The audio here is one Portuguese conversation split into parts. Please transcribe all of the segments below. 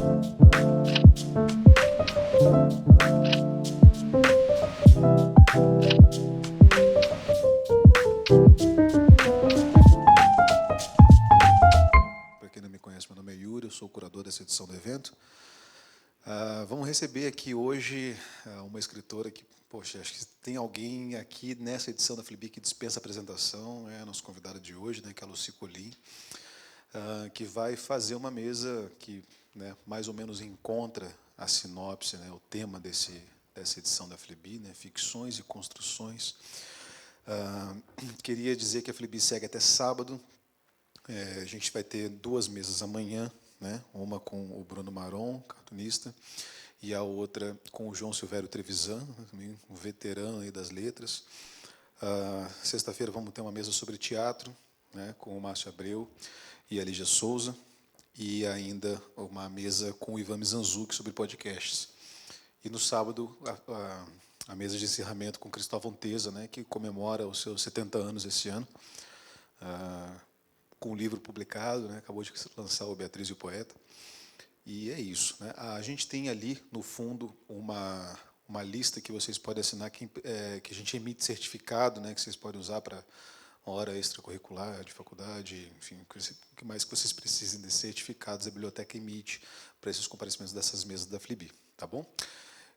Para quem não me conhece, meu nome é Yuri, eu sou o curador dessa edição do evento. Vamos receber aqui hoje uma escritora que, poxa, acho que tem alguém aqui nessa edição da Flibi que dispensa a apresentação, é a nossa convidada de hoje, né, que é a Lucy Colim, que vai fazer uma mesa que, né, mais ou menos encontra a sinopse, né, o tema dessa edição da Flibi, né, ficções e construções. Queria dizer que a Flibi segue até sábado. A gente vai ter 2 mesas amanhã, né? Uma com o Bruno Maron, cartunista, e a outra com o João Silvério Trevisan, também um veterano aí das letras. Sexta-feira vamos ter uma mesa sobre teatro, né? Com o Márcio Abreu e a Lígia Souza, e ainda uma mesa com o Ivan Mizanzuki sobre podcasts. E no sábado, a mesa de encerramento com Cristóvão Teza, né? Que comemora os seus 70 anos esse ano, com um livro publicado, né? Acabou de lançar o Beatriz e o Poeta. E é isso, né? A gente tem ali, no fundo, uma lista que vocês podem assinar, que a gente emite certificado, né? Que vocês podem usar para uma hora extracurricular, de faculdade, enfim, o que mais que vocês precisem de certificados, a biblioteca emite para esses comparecimentos dessas mesas da Flibi, tá bom?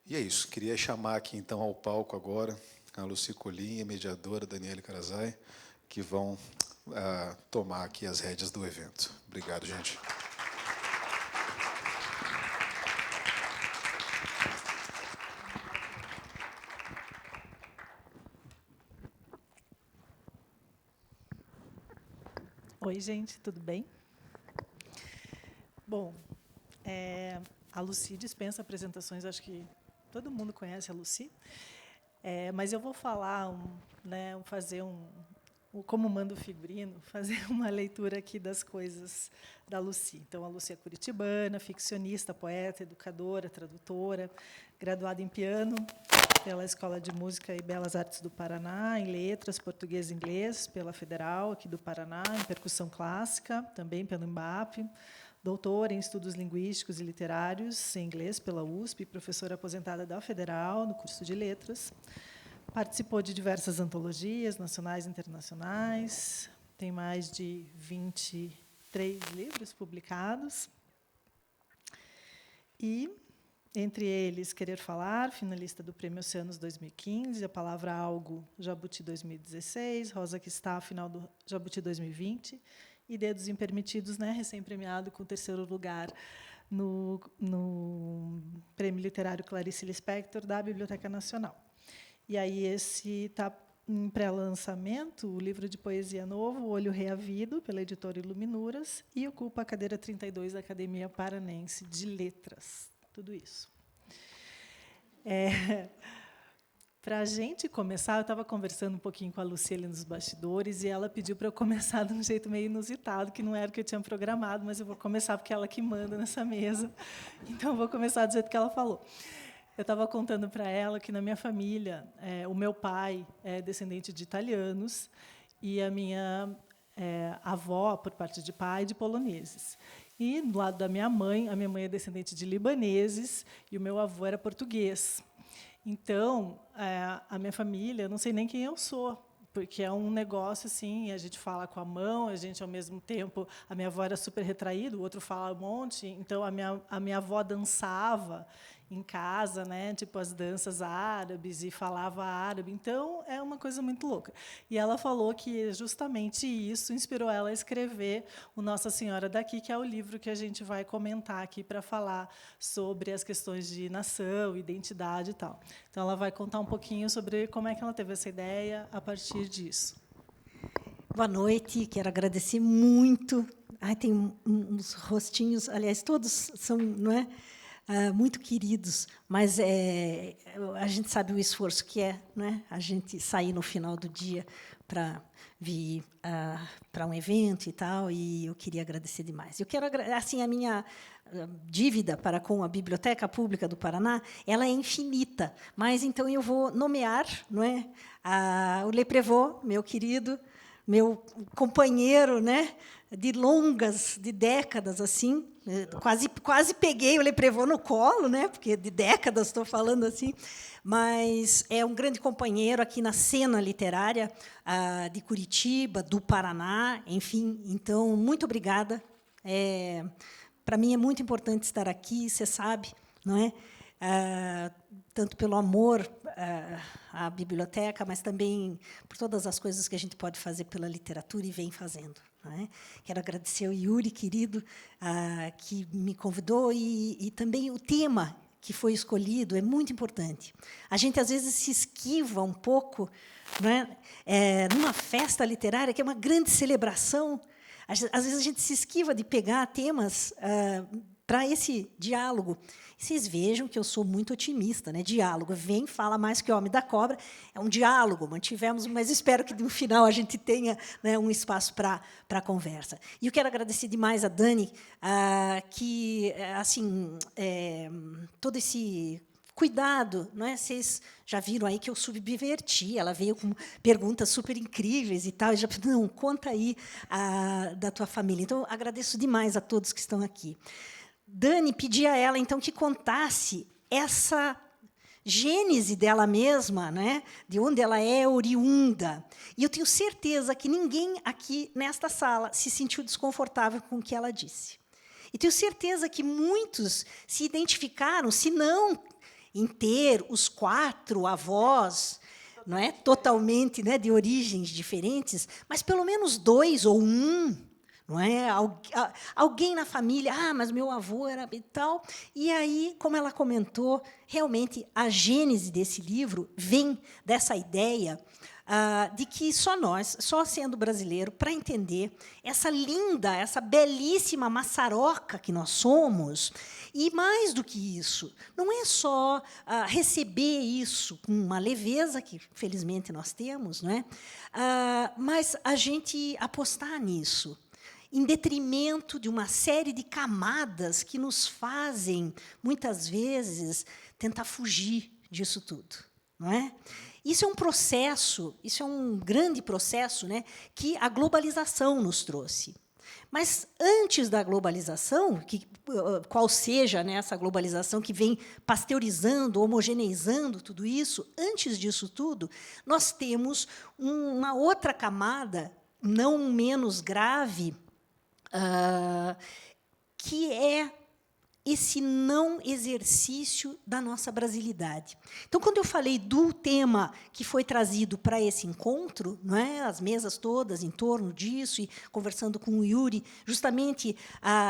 E é isso, queria chamar aqui, então, ao palco agora a Lucy Colim e a mediadora Daniele Carazai, que vão tomar aqui as rédeas do evento. Obrigado, gente. Oi, gente, tudo bem? Bom, a Lucy dispensa apresentações, acho que todo mundo conhece a Lucy, mas eu vou falar, fazer como manda o figurino, fazer uma leitura aqui das coisas da Lucy. Então, a Lucy é curitibana, ficcionista, poeta, educadora, tradutora, graduada em piano pela Escola de Música e Belas Artes do Paraná, em letras, português e inglês, pela Federal, aqui do Paraná, em percussão clássica, também pelo IMBAP, doutora em estudos linguísticos e literários, em inglês, pela USP, professora aposentada da Federal, no curso de letras. Participou de diversas antologias nacionais e internacionais, tem mais de 23 livros publicados. E, entre eles, Querer Falar, finalista do Prêmio Oceanos 2015, A Palavra Algo, Jabuti 2016, Rosa que está, final do Jabuti 2020, e Dedos Impermitidos, né, recém-premiado com o 3º lugar no Prêmio Literário Clarice Lispector, da Biblioteca Nacional. E aí esse está em pré-lançamento, o livro de poesia novo, O Olho Reavido, pela editora Iluminuras, e ocupa a cadeira 32 da Academia Paranense de Letras. Tudo isso. Para a gente começar, eu estava conversando um pouquinho com a Luciele nos bastidores, e ela pediu para eu começar de um jeito meio inusitado, que não era o que eu tinha programado, mas eu vou começar porque é ela que manda nessa mesa. Então, eu vou começar do jeito que ela falou. Eu estava contando para ela que, na minha família, o meu pai é descendente de italianos e a minha avó, por parte de pai, de poloneses. E, do lado da minha mãe, a minha mãe é descendente de libaneses e o meu avô era português. Então, a minha família, eu não sei nem quem eu sou, porque é um negócio assim, a gente fala com a mão, a gente, ao mesmo tempo, a minha avó era super retraída, o outro fala um monte, então a minha avó dançava em casa, né, tipo as danças árabes, e falava árabe. Então, é uma coisa muito louca. E ela falou que justamente isso inspirou ela a escrever o Nossa Senhora daqui, que é o livro que a gente vai comentar aqui para falar sobre as questões de nação, identidade e tal. Então, ela vai contar um pouquinho sobre como é que ela teve essa ideia a partir disso. Boa noite, quero agradecer muito. Tem uns rostinhos, aliás, todos são, não é? Muito queridos, mas a gente sabe o esforço que é, né? A gente sair no final do dia para vir para um evento e tal, e eu queria agradecer demais. Eu quero assim, a minha dívida para com a Biblioteca Pública do Paraná, ela é infinita, mas então eu vou nomear, não é? O Le Prévost, meu querido, meu companheiro, né? De décadas assim. Quase peguei o Leprevot no colo, né? Porque de décadas estou falando assim, mas é um grande companheiro aqui na cena literária de Curitiba, do Paraná, enfim. Então, muito obrigada. Para mim é muito importante estar aqui, você sabe, não é? Tanto pelo amor à biblioteca, mas também por todas as coisas que a gente pode fazer pela literatura e vem fazendo. Não é? Quero agradecer ao Yuri, querido, que me convidou, e também o tema que foi escolhido é muito importante. A gente, às vezes, se esquiva um pouco, não é? Numa festa literária, que é uma grande celebração, às vezes a gente se esquiva de pegar temas para esse diálogo. Vocês vejam que eu sou muito otimista, né? Diálogo. Vem, fala mais que o Homem da Cobra. É um diálogo, mantivemos, mas espero que, no final, a gente tenha, né, um espaço para a conversa. E eu quero agradecer demais a Dani, que, assim, todo esse cuidado, não é? Vocês já viram aí que eu subverti, ela veio com perguntas super incríveis e tal, e já não, conta aí da tua família. Então, agradeço demais a todos que estão aqui. Dani pedia a ela, então, que contasse essa gênese dela mesma, né? De onde ela é oriunda. E eu tenho certeza que ninguém aqui nesta sala se sentiu desconfortável com o que ela disse. E tenho certeza que muitos se identificaram, se não em ter os 4 avós, não é? Totalmente, né, de origens diferentes, mas pelo menos 2 ou 1. Não é? Alguém na família, mas meu avô era e tal. E aí, como ela comentou, realmente a gênese desse livro vem dessa ideia de que só nós, só sendo brasileiro, para entender essa linda, essa belíssima maçaroca que nós somos. E, mais do que isso, não é só receber isso com uma leveza, que, felizmente, nós temos, não é? Mas a gente apostar nisso, em detrimento de uma série de camadas que nos fazem, muitas vezes, tentar fugir disso tudo. Não é? Isso é um processo, isso é um grande processo, né, que a globalização nos trouxe. Mas, antes da globalização, qual seja, né, essa globalização que vem pasteurizando, homogeneizando tudo isso, antes disso tudo, nós temos uma outra camada, não menos grave, que é esse não exercício da nossa brasilidade. Então, quando eu falei do tema que foi trazido para esse encontro, não é, as mesas todas em torno disso, e conversando com o Yuri, justamente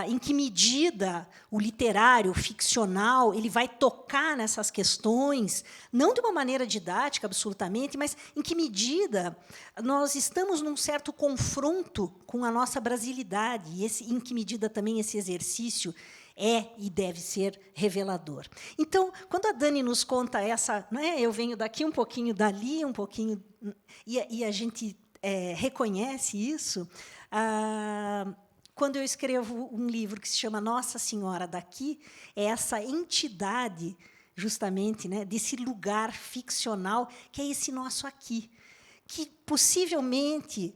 em que medida o literário, o ficcional, ele vai tocar nessas questões, não de uma maneira didática, absolutamente, mas em que medida nós estamos num certo confronto com a nossa brasilidade, e em que medida também esse exercício é e deve ser revelador. Então, quando a Dani nos conta essa, não é, eu venho daqui um pouquinho, dali um pouquinho, e a gente reconhece isso, quando eu escrevo um livro que se chama Nossa Senhora daqui, é essa entidade, justamente, né, desse lugar ficcional, que é esse nosso aqui, que, possivelmente,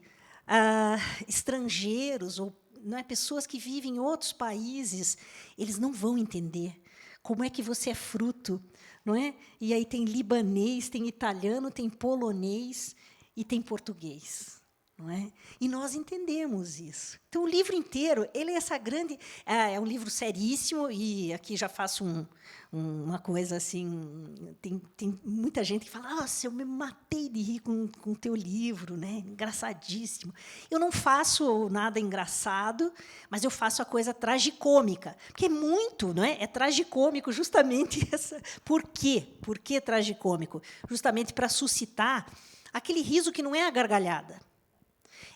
estrangeiros ou não é, pessoas que vivem em outros países, eles não vão entender como é que você é fruto, não é? E aí tem libanês, tem italiano, tem polonês e tem português, não é? E nós entendemos isso. Então, o livro inteiro, ele é essa grande, é um livro seríssimo, e aqui já faço uma coisa assim, tem muita gente que fala: nossa, eu me matei de rir com o teu livro, né? Engraçadíssimo. Eu não faço nada engraçado, mas eu faço a coisa tragicômica, porque é muito, não é? É tragicômico justamente essa. Por quê? Por que tragicômico? Justamente para suscitar aquele riso que não é a gargalhada.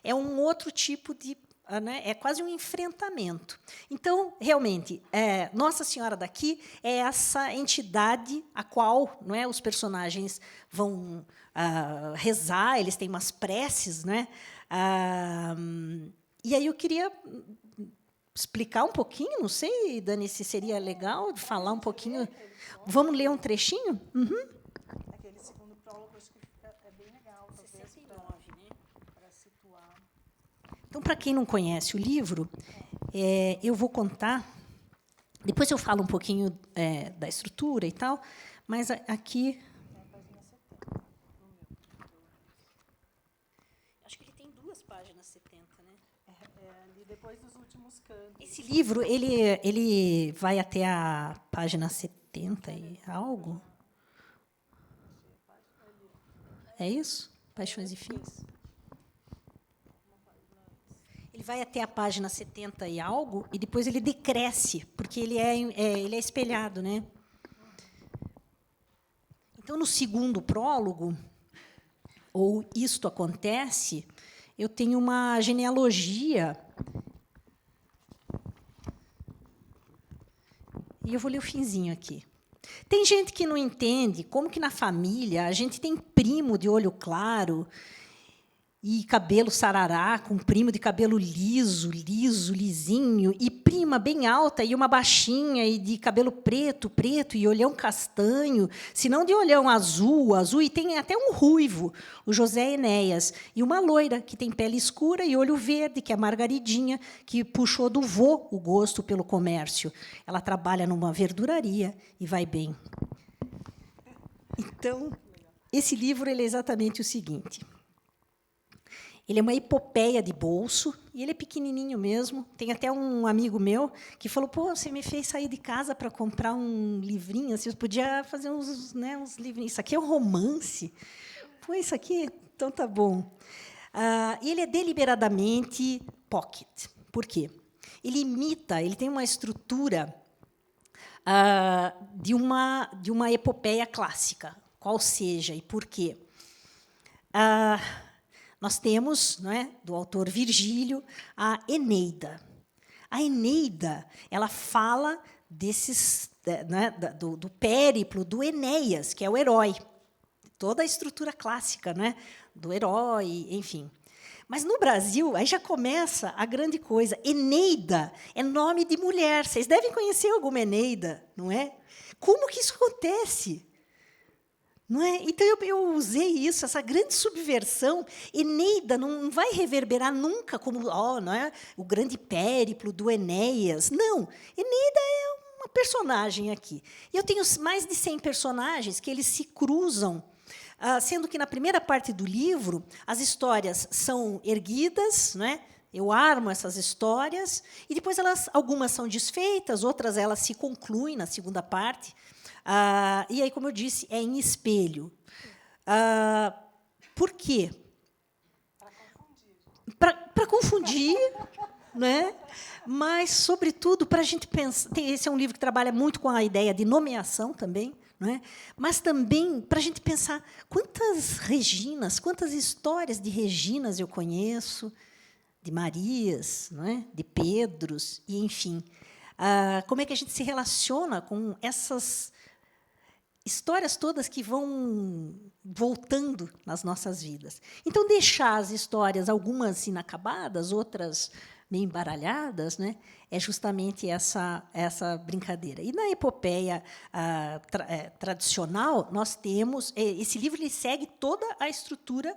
É um outro tipo de, né, é quase um enfrentamento. Então, realmente, Nossa Senhora daqui é essa entidade a qual, não é, os personagens vão rezar, eles têm umas preces, né? E aí eu queria explicar um pouquinho, não sei, Dani, se seria legal de falar um pouquinho. Vamos ler um trechinho? Uhum. Aquele segundo prólogo, acho que é bem legal, talvez, para situar. Então, para quem não conhece o livro, eu vou contar Depois eu falo um pouquinho da estrutura e tal, mas aqui... Acho que ele tem 2 páginas 70, né? Ali depois dos últimos cantos. Esse livro, ele vai até a página 70 e algo? É isso? Paixões e Fins? Ele vai até a página 70 e algo, e depois ele decresce, porque ele é espelhado, né? Então, no segundo prólogo, ou Isto Acontece, eu tenho uma genealogia. E eu vou ler o finzinho aqui. Tem gente que não entende como que, na família, a gente tem primo de olho claro e cabelo sarará, com primo de cabelo liso, lisinho, e prima bem alta, e uma baixinha, e de cabelo preto, e olhão castanho, se não de olhão azul, e tem até um ruivo, o José Enéas, e uma loira, que tem pele escura e olho verde, que é a Margaridinha, que puxou do vô o gosto pelo comércio. Ela trabalha numa verduraria e vai bem. Então, esse livro ele é exatamente o seguinte... Ele é uma epopeia de bolso, e ele é pequenininho mesmo. Tem até um amigo meu que falou, você me fez sair de casa para comprar um livrinho, você podia fazer uns livrinhos. Isso aqui é um romance? Isso aqui? Então, tá bom. E ele é deliberadamente pocket. Por quê? Ele tem uma estrutura de uma epopeia clássica, qual seja e por quê. Nós temos, do autor Virgílio, a Eneida. A Eneida ela fala do périplo do Enéas, que é o herói. Toda a estrutura clássica, do herói, enfim. Mas, no Brasil, aí já começa a grande coisa. Eneida é nome de mulher. Vocês devem conhecer alguma Eneida, não é? Como que isso acontece? Não é? Então, eu usei isso, essa grande subversão. Eneida não vai reverberar nunca como não é? O grande périplo do Enéas. Não, Eneida é uma personagem aqui. E eu tenho mais de 100 personagens que eles se cruzam, sendo que, na primeira parte do livro, as histórias são erguidas, não é? Eu armo essas histórias, e depois algumas são desfeitas, outras elas se concluem na segunda parte. E aí, como eu disse, é em espelho. Por quê? Para confundir, né? Mas, sobretudo, para a gente pensar. Esse é um livro que trabalha muito com a ideia de nomeação também, não é? Mas também para a gente pensar quantas Reginas, quantas histórias de Reginas eu conheço, de Marias, não é? De Pedros, e enfim. Como é que a gente se relaciona com essas histórias todas que vão voltando nas nossas vidas. Então, deixar as histórias, algumas inacabadas, outras meio embaralhadas, né, é justamente essa brincadeira. E, na epopeia tradicional, nós temos... Esse livro ele segue toda a estrutura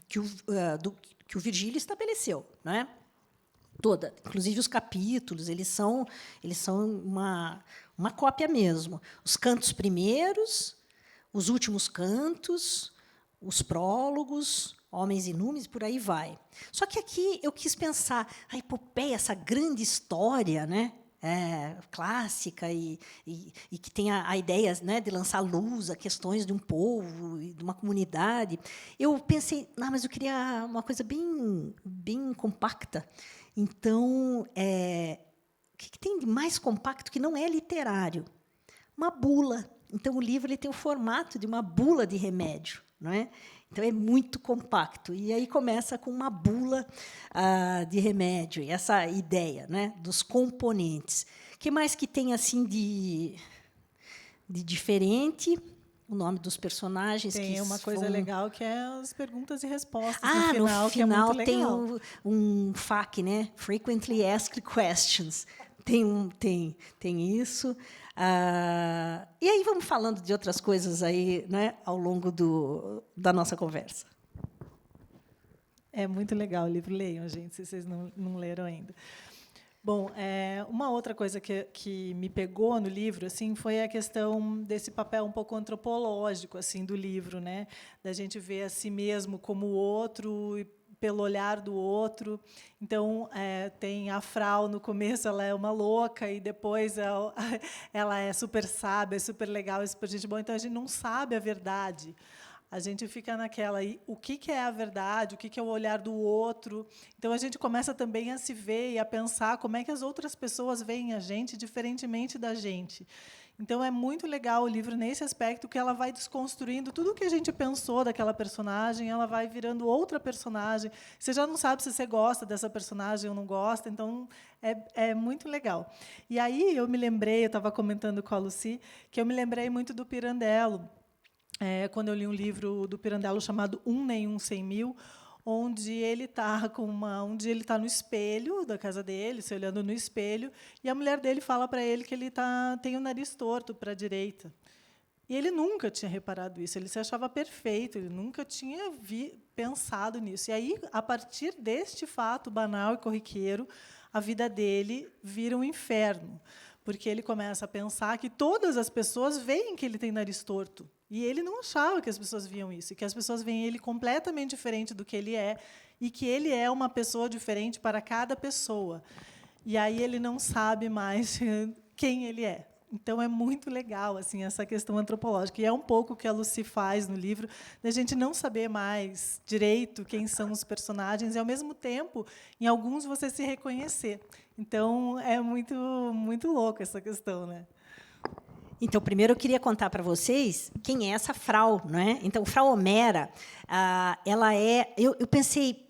que o Virgílio estabeleceu, não é? Toda, inclusive os capítulos, eles são uma cópia mesmo. Os cantos primeiros, os últimos cantos, os prólogos, homens e números, por aí vai. Só que aqui eu quis pensar a epopeia, essa grande história, né, clássica e que tem a ideia, né, de lançar luz a questões de um povo e de uma comunidade. Eu pensei, mas eu queria uma coisa bem, bem compacta. Então, o que tem de mais compacto que não é literário? Uma bula. Então, o livro ele tem o formato de uma bula de remédio, não é? Então, é muito compacto. E aí começa com uma bula de remédio, e essa ideia, né, dos componentes. O que mais que tem assim de diferente? O nome dos personagens. Tem uma coisa legal que é as perguntas e respostas no final, que é muito legal. Tem um FAQ, né? Frequently Asked Questions. Tem isso. E aí vamos falando de outras coisas aí, né, ao longo da nossa conversa. É muito legal o livro. Leiam, gente, se vocês não leram ainda. Bom, uma outra coisa que me pegou no livro assim foi a questão desse papel um pouco antropológico assim do livro, né? Da gente ver a si mesmo como o outro e pelo olhar do outro. Então, tem a Frau, no começo, ela é uma louca, e depois ela é super sábia, super legal, super gente boa. Então, a gente não sabe a verdade. A gente fica naquela, o que é a verdade, o que é o olhar do outro. Então, a gente começa também a se ver e a pensar como é que as outras pessoas veem a gente diferentemente da gente. Então, é muito legal o livro nesse aspecto, que ela vai desconstruindo tudo o que a gente pensou daquela personagem, ela vai virando outra personagem. Você já não sabe se você gosta dessa personagem ou não gosta, então é muito legal. E aí eu me lembrei, eu estava comentando com a Lucy, que eu me lembrei muito do Pirandello, quando eu li um livro do Pirandello chamado Um Nenhum 100.000, onde ele está no espelho da casa dele, se olhando no espelho, e a mulher dele fala para ele que ele tem o nariz torto para a direita. E ele nunca tinha reparado isso, ele se achava perfeito, ele nunca tinha pensado nisso. E aí, a partir deste fato banal e corriqueiro, a vida dele vira um inferno, porque ele começa a pensar que todas as pessoas veem que ele tem nariz torto. E ele não achava que as pessoas viam isso, e que as pessoas veem ele completamente diferente do que ele é, e que ele é uma pessoa diferente para cada pessoa. E aí ele não sabe mais quem ele é. Então, é muito legal assim, essa questão antropológica. E é um pouco o que a Lucy faz no livro, da gente não saber mais direito quem são os personagens, e, ao mesmo tempo, em alguns, você se reconhecer. Então, é muito, muito louco essa questão, né? Então, primeiro eu queria contar para vocês quem é essa Frau, não é? Então, Frau Homera, ela é. Eu pensei,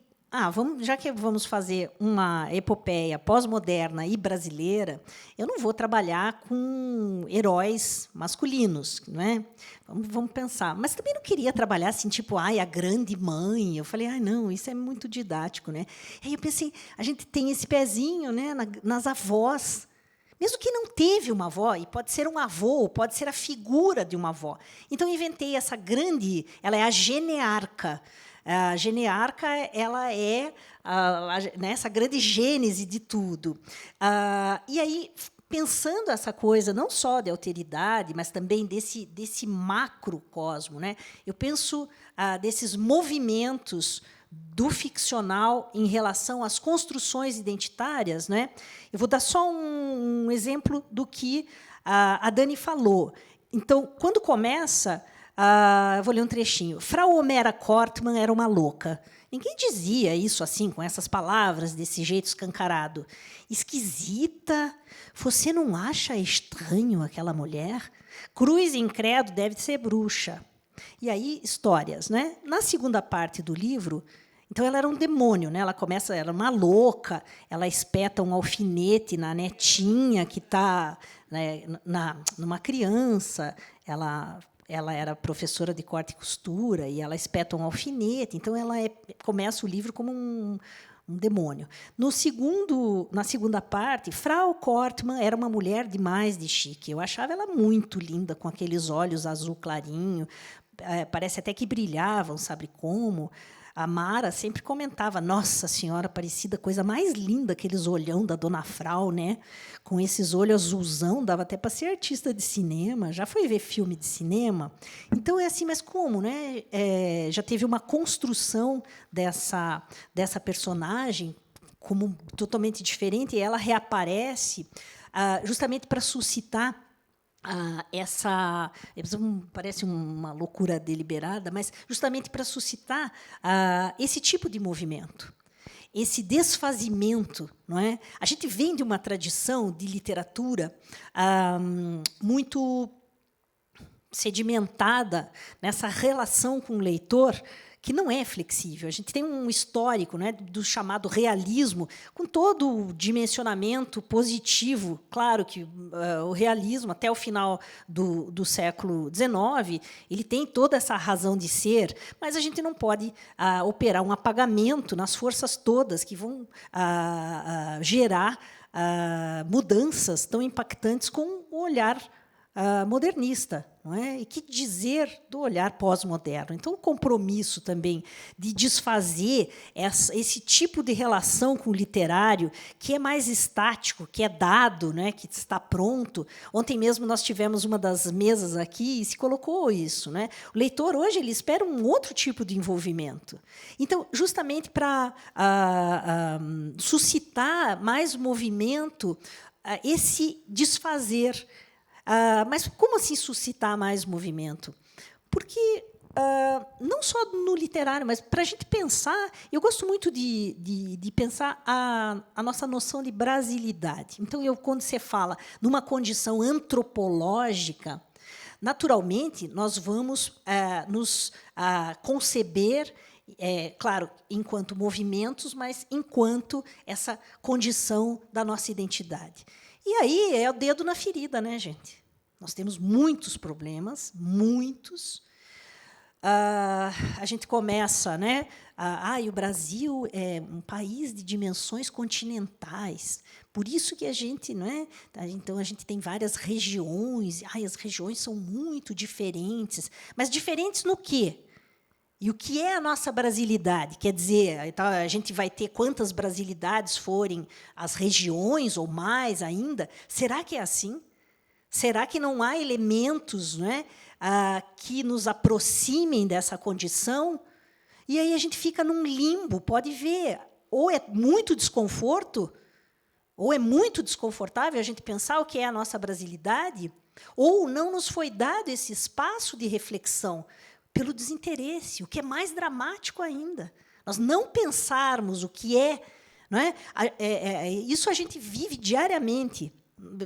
já que vamos fazer uma epopeia pós-moderna e brasileira, eu não vou trabalhar com heróis masculinos, não é? Vamos pensar. Mas também não queria trabalhar assim, tipo, a grande mãe. Eu falei, não, isso é muito didático, né? Aí eu pensei, a gente tem esse pezinho, né, nas avós. Mesmo que não teve uma avó, e pode ser um avô, pode ser a figura de uma avó. Então, inventei essa grande... Ela é a genearca. A genearca, ela é essa grande gênese de tudo. E aí, pensando essa coisa não só de alteridade, mas também desse macrocosmo, né? Eu penso desses movimentos do ficcional em relação às construções identitárias, né? Eu vou dar só um exemplo do que a Dani falou. Então, quando começa, eu vou ler um trechinho. Frau Homera Kortmann era uma louca. Ninguém dizia isso assim, com essas palavras, desse jeito escancarado. Esquisita. Você não acha estranho aquela mulher? Cruz incrédulo deve ser bruxa. E aí, histórias, né? Na segunda parte do livro, então ela era um demônio, né? Ela era uma louca, ela espeta um alfinete na netinha que está, né, numa criança, ela era professora de corte e costura e ela espeta um alfinete, então ela começa o livro como um demônio. Na segunda parte, Frau Kortmann era uma mulher demais de chique. Eu achava ela muito linda, com aqueles olhos azul clarinho, parece até que brilhavam, sabe como? A Mara sempre comentava, nossa senhora, parecida coisa mais linda, aqueles olhão da Dona Frau, né? Com esses olhos azulzão, dava até para ser artista de cinema. Já foi ver filme de cinema? Então, é assim, mas como, né? Já teve uma construção dessa personagem como totalmente diferente, e ela reaparece justamente para suscitar parece uma loucura deliberada, mas justamente para suscitar esse tipo de movimento, esse desfazimento, não é? A gente vem de uma tradição de literatura muito sedimentada nessa relação com o leitor, que não é flexível. A gente tem um histórico, né, do chamado realismo, com todo o dimensionamento positivo. Claro que o realismo, até o final do século XIX, ele tem toda essa razão de ser, mas a gente não pode operar um apagamento nas forças todas que vão gerar mudanças tão impactantes com o olhar modernista, não é? E que dizer do olhar pós-moderno? Então, o compromisso também de desfazer esse tipo de relação com o literário, que é mais estático, que é dado, né, que está pronto. Ontem mesmo nós tivemos uma das mesas aqui e se colocou isso, né? O leitor, hoje, ele espera um outro tipo de envolvimento. Então, justamente para suscitar mais movimento, esse desfazer. Mas como assim suscitar mais movimento? Porque não só no literário, mas para a gente pensar, eu gosto muito de pensar a nossa noção de brasilidade. Então, quando você fala numa condição antropológica, naturalmente nós vamos nos conceber, claro, enquanto movimentos, mas enquanto essa condição da nossa identidade. E aí é o dedo na ferida, né, gente? Nós temos muitos problemas, muitos. A gente começa, né? E o Brasil é um país de dimensões continentais. Por isso que a gente, não é? Então a gente tem várias regiões. As regiões são muito diferentes. Mas diferentes no quê? E o que é a nossa brasilidade? Quer dizer, então, a gente vai ter quantas brasilidades forem as regiões, ou mais ainda? Será que é assim? Será que não há elementos, né, que nos aproximem dessa condição? E aí a gente fica num limbo, pode ver. Ou é muito desconforto, ou é muito desconfortável a gente pensar o que é a nossa brasilidade, ou não nos foi dado esse espaço de reflexão, pelo desinteresse, o que é mais dramático ainda. Nós não pensarmos o que é, não é? Isso a gente vive diariamente.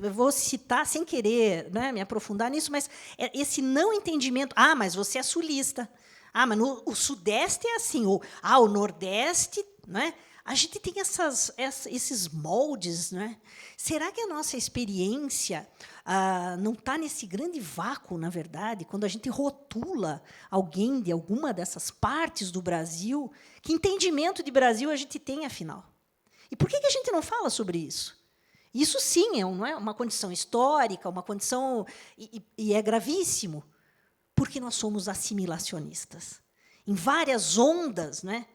Eu vou citar, sem querer, né, me aprofundar nisso, mas esse não entendimento. Mas você é sulista. Mas o Sudeste é assim. Ou, o Nordeste. Não é? A gente tem esses moldes. Não é? Será que a nossa experiência não está nesse grande vácuo, na verdade, quando a gente rotula alguém de alguma dessas partes do Brasil? Que entendimento de Brasil a gente tem, afinal? E por que a gente não fala sobre isso? Isso, sim, não é uma condição histórica, uma condição... E é gravíssimo, porque nós somos assimilacionistas. Em várias ondas, né?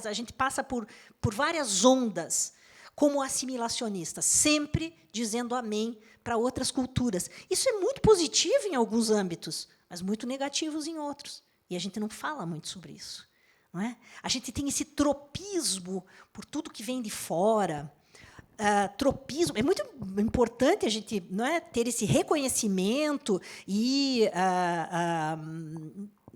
A gente passa por várias ondas como assimilacionistas, sempre dizendo amém para outras culturas. Isso é muito positivo em alguns âmbitos, mas muito negativo em outros. E a gente não fala muito sobre isso. Não é? A gente tem esse tropismo por tudo que vem de fora. Tropismo. É muito importante a gente, não é, ter esse reconhecimento e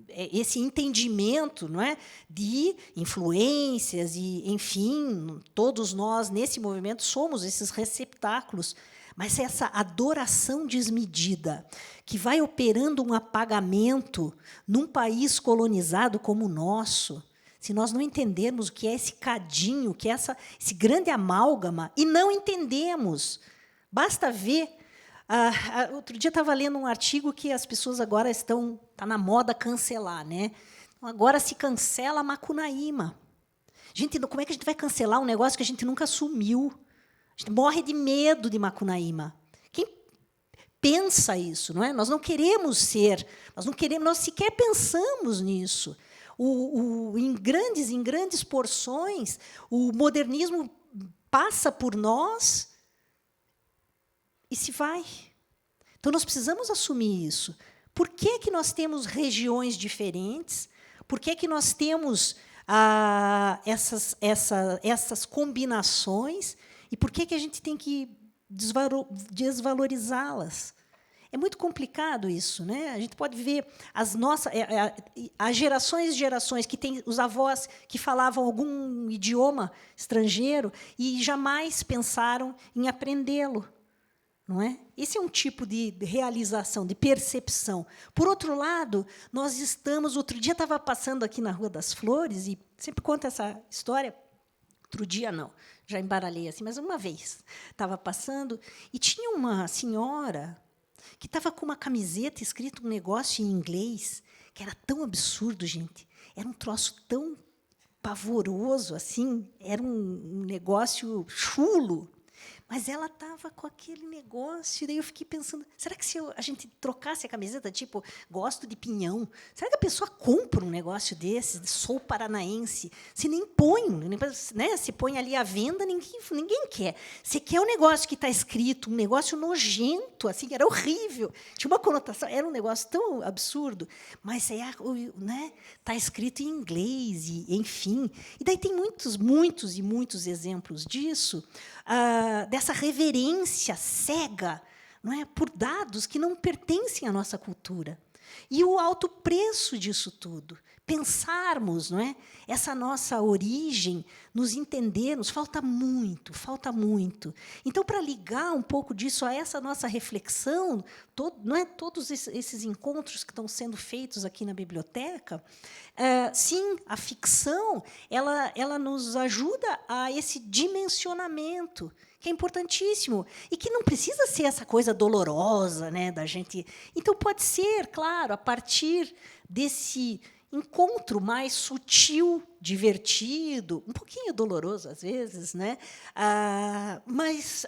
esse entendimento, não é, de influências e, enfim, todos nós nesse movimento somos esses receptáculos. Mas essa adoração desmedida que vai operando um apagamento num país colonizado como o nosso, se nós não entendermos o que é esse cadinho, o que é esse grande amálgama, e não entendemos, basta ver. Outro dia estava lendo um artigo que as pessoas agora está na moda cancelar, né? Então, agora se cancela Macunaíma. Gente, como é que a gente vai cancelar um negócio que a gente nunca assumiu? A gente morre de medo de Macunaíma. Quem pensa isso, não é? Nós não queremos ser, nós sequer pensamos nisso. Em grandes porções, o modernismo passa por nós e se vai. Então, nós precisamos assumir isso. Por que nós temos regiões diferentes? Por que nós temos essas combinações? E por que a gente tem que desvalorizá-las? É muito complicado isso, né? A gente pode ver as gerações e gerações que têm os avós que falavam algum idioma estrangeiro e jamais pensaram em aprendê-lo, não é? Esse é um tipo de realização, de percepção. Por outro lado, nós estamos... Outro dia estava passando aqui na Rua das Flores e sempre conto essa história. Outro dia não, já embaralhei assim, mas uma vez estava passando e tinha uma senhora que estava com uma camiseta escrito um negócio em inglês, que era tão absurdo, gente. Era um troço tão pavoroso, assim, era um negócio chulo. mas ela estava com aquele negócio, e daí eu fiquei pensando, será que se a gente trocasse a camiseta, tipo, gosto de pinhão, será que a pessoa compra um negócio desse, sou paranaense, se nem põe, né? Se põe ali à venda, ninguém quer. Você quer um negócio que está escrito, um negócio nojento, assim, era horrível, tinha uma conotação, era um negócio tão absurdo, mas né, está escrito em inglês, e, enfim. E daí tem muitos exemplos disso, dessa reverência cega, não é, por dados que não pertencem à nossa cultura. E o alto preço disso tudo. Pensarmos, não é, essa nossa origem, nos entendermos, falta muito, falta muito. Então, para ligar um pouco disso a essa nossa reflexão, não é, todos esses encontros que estão sendo feitos aqui na biblioteca, sim, a ficção ela nos ajuda a esse dimensionamento, que é importantíssimo, e que não precisa ser essa coisa dolorosa, né, da gente. Então, pode ser, claro, a partir desse encontro mais sutil, divertido, um pouquinho doloroso às vezes, né? Mas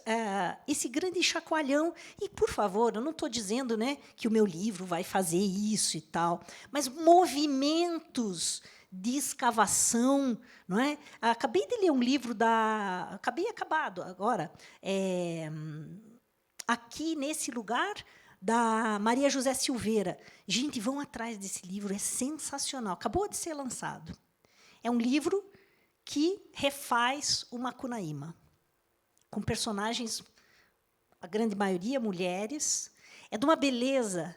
esse grande chacoalhão. E, por favor, eu não estou dizendo, né, que o meu livro vai fazer isso e tal, mas movimentos de escavação, não é? Acabei de ler um livro acabado agora, aqui nesse lugar, da Maria José Silveira. Gente, vão atrás desse livro, é sensacional. Acabou de ser lançado. É um livro que refaz o Macunaíma, com personagens, a grande maioria, mulheres. É de uma beleza.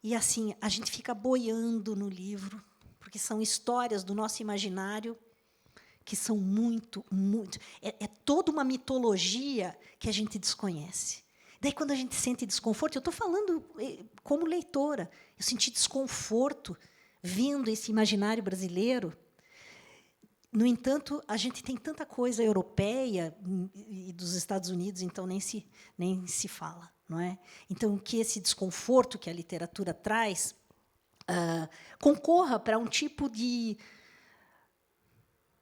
E, assim, a gente fica boiando no livro, porque são histórias do nosso imaginário que são muito. É toda uma mitologia que a gente desconhece. Daí, quando a gente sente desconforto, eu estou falando como leitora, eu senti desconforto vendo esse imaginário brasileiro. No entanto, a gente tem tanta coisa europeia e dos Estados Unidos, então nem se fala, não é? Então, que esse desconforto que a literatura traz concorra para um tipo de...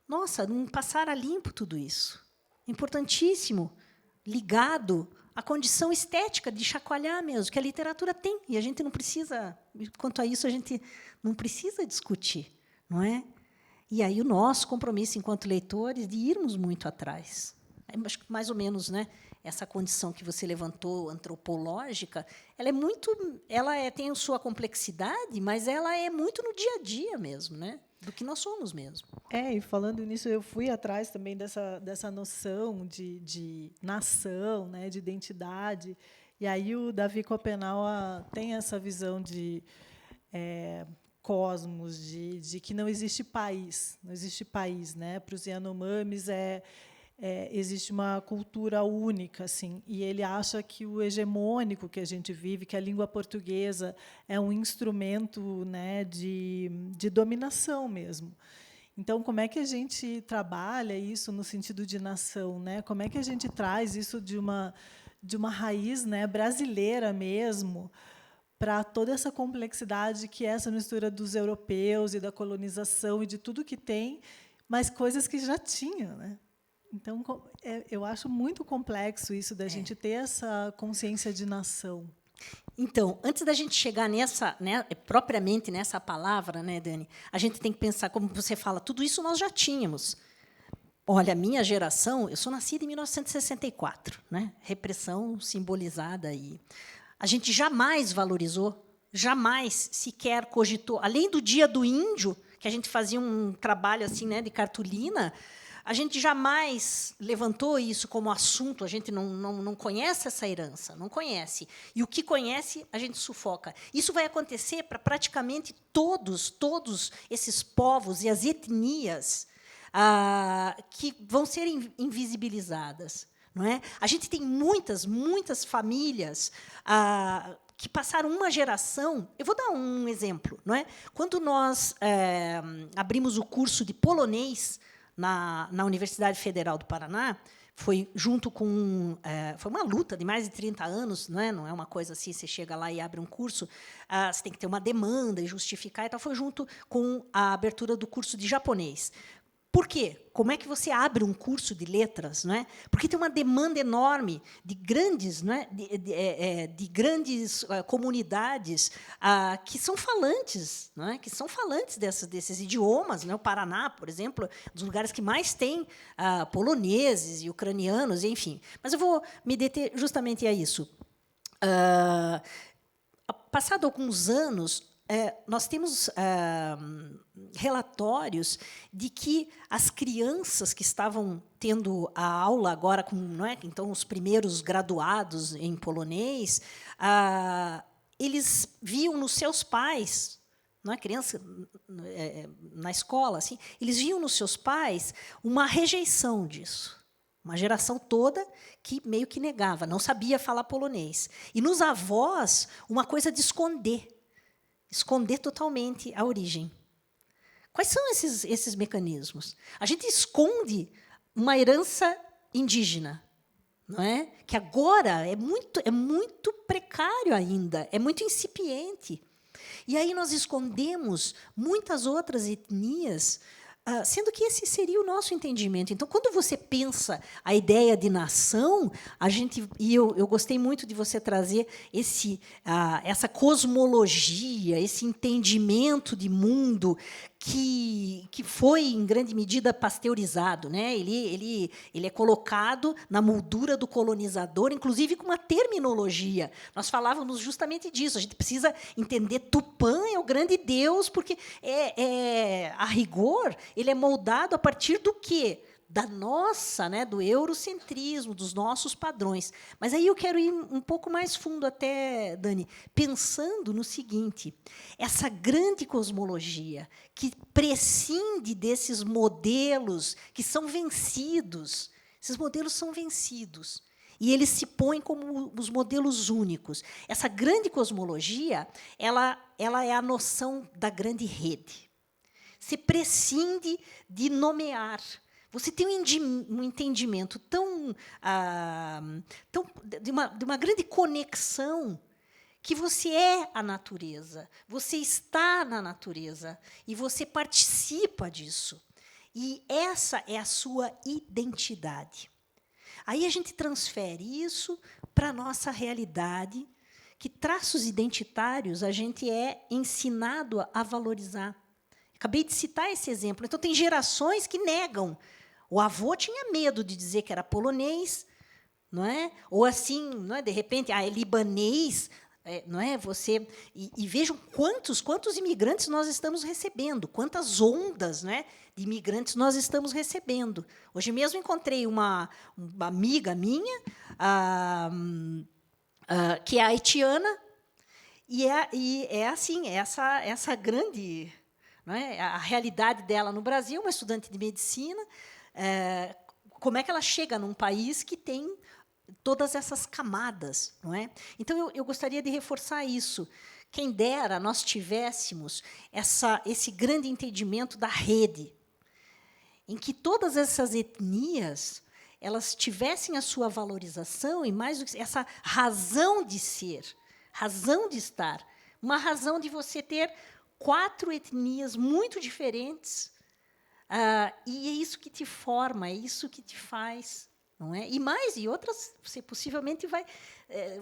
Nossa, não passar a limpo tudo isso. Importantíssimo, ligado a condição estética de chacoalhar mesmo, que a literatura tem, e a gente não precisa, quanto a isso, a gente não precisa discutir, não é? E aí o nosso compromisso, enquanto leitores, de irmos muito atrás. Acho que mais ou menos, né, essa condição que você levantou, antropológica, ela tem a sua complexidade, mas ela é muito no dia a dia mesmo, né? Do que nós somos mesmo. E falando nisso, eu fui atrás também dessa noção de nação, né, de identidade. E aí o Davi Copenau tem essa visão de cosmos, de que não existe país, né? Para os Yanomamis existe uma cultura única, assim, e ele acha que o hegemônico que a gente vive, que a língua portuguesa é um instrumento, né, de dominação mesmo. Então, como é que a gente trabalha isso no sentido de nação, né? Como é que a gente traz isso de uma raiz, né, brasileira mesmo, para toda essa complexidade que é essa mistura dos europeus e da colonização e de tudo que tem, mas coisas que já tinha, né? Então, eu acho muito complexo isso da gente ter essa consciência de nação. Então, antes da gente chegar nessa, né, propriamente nessa palavra, né, Dani, a gente tem que pensar, como você fala, tudo isso nós já tínhamos. Olha, a minha geração, eu sou nascida em 1964, né, repressão simbolizada aí. A gente jamais valorizou, jamais sequer cogitou, além do Dia do Índio, que a gente fazia um trabalho assim, né, de cartolina. A gente jamais levantou isso como assunto, a gente não conhece essa herança, não conhece. E o que conhece, a gente sufoca. Isso vai acontecer para praticamente todos esses povos e as etnias que vão ser invisibilizadas. Não é? A gente tem muitas famílias que passaram uma geração. Eu vou dar um exemplo. Não é? Quando nós abrimos o curso de polonês na Universidade Federal do Paraná, foi junto com foi uma luta de mais de 30 anos, não é uma coisa assim, você chega lá e abre um curso, você tem que ter uma demanda e justificar e tal. Foi junto com a abertura do curso de japonês. Por quê? Como é que você abre um curso de letras, não é? Porque tem uma demanda enorme de grandes, não é? De grandes comunidades que são falantes, não é? Que são falantes desses idiomas, né? O Paraná, por exemplo, é um dos lugares que mais tem poloneses e ucranianos, enfim. Mas eu vou me deter justamente a isso. Passado alguns anos, nós temos relatórios de que as crianças que estavam tendo a aula agora, não é? Então, os primeiros graduados em polonês, eles viam nos seus pais, não é? Criança na escola, assim, eles viam nos seus pais uma rejeição disso. Uma geração toda que meio que negava, não sabia falar polonês. E nos avós, uma coisa de esconder totalmente a origem. Quais são esses mecanismos? A gente esconde uma herança indígena, não é? Que agora é muito precário ainda, é muito incipiente. E aí nós escondemos muitas outras etnias, sendo que esse seria o nosso entendimento. Então, quando você pensa a ideia de nação, eu gostei muito de você trazer essa cosmologia, esse entendimento de mundo que foi, em grande medida, pasteurizado, né? Ele é colocado na moldura do colonizador, inclusive com uma terminologia. Nós falávamos justamente disso. A gente precisa entender Tupã é o grande Deus, porque, a rigor, ele é moldado a partir do quê? Da nossa, né, do eurocentrismo, dos nossos padrões. Mas aí eu quero ir um pouco mais fundo até, Dani, pensando no seguinte: essa grande cosmologia que prescinde desses modelos que são vencidos. Esses modelos são vencidos. E eles se põem como os modelos únicos. Essa grande cosmologia, ela é a noção da grande rede. Se prescinde de nomear. Você tem um entendimento de uma grande conexão, que você é a natureza, você está na natureza e você participa disso. E essa é a sua identidade. Aí a gente transfere isso para a nossa realidade, que traços identitários a gente é ensinado a valorizar. Acabei de citar esse exemplo. Então, tem gerações que negam. O avô tinha medo de dizer que era polonês, não é? Ou assim, não é? De repente, é libanês, não é? E vejam quantos imigrantes nós estamos recebendo, quantas ondas, não é, de imigrantes nós estamos recebendo. Hoje mesmo encontrei uma amiga minha, que é haitiana, e é assim, essa grande, não é? A realidade dela no Brasil, uma estudante de medicina. Como é que ela chega num país que tem todas essas camadas, não é? Então, eu gostaria de reforçar isso. Quem dera nós tivéssemos esse grande entendimento da rede, em que todas essas etnias elas tivessem a sua valorização e, mais do que essa razão de ser, razão de estar, uma razão de você ter 4 etnias muito diferentes. E é isso que te forma, é isso que te faz, não é? E outras, você possivelmente vai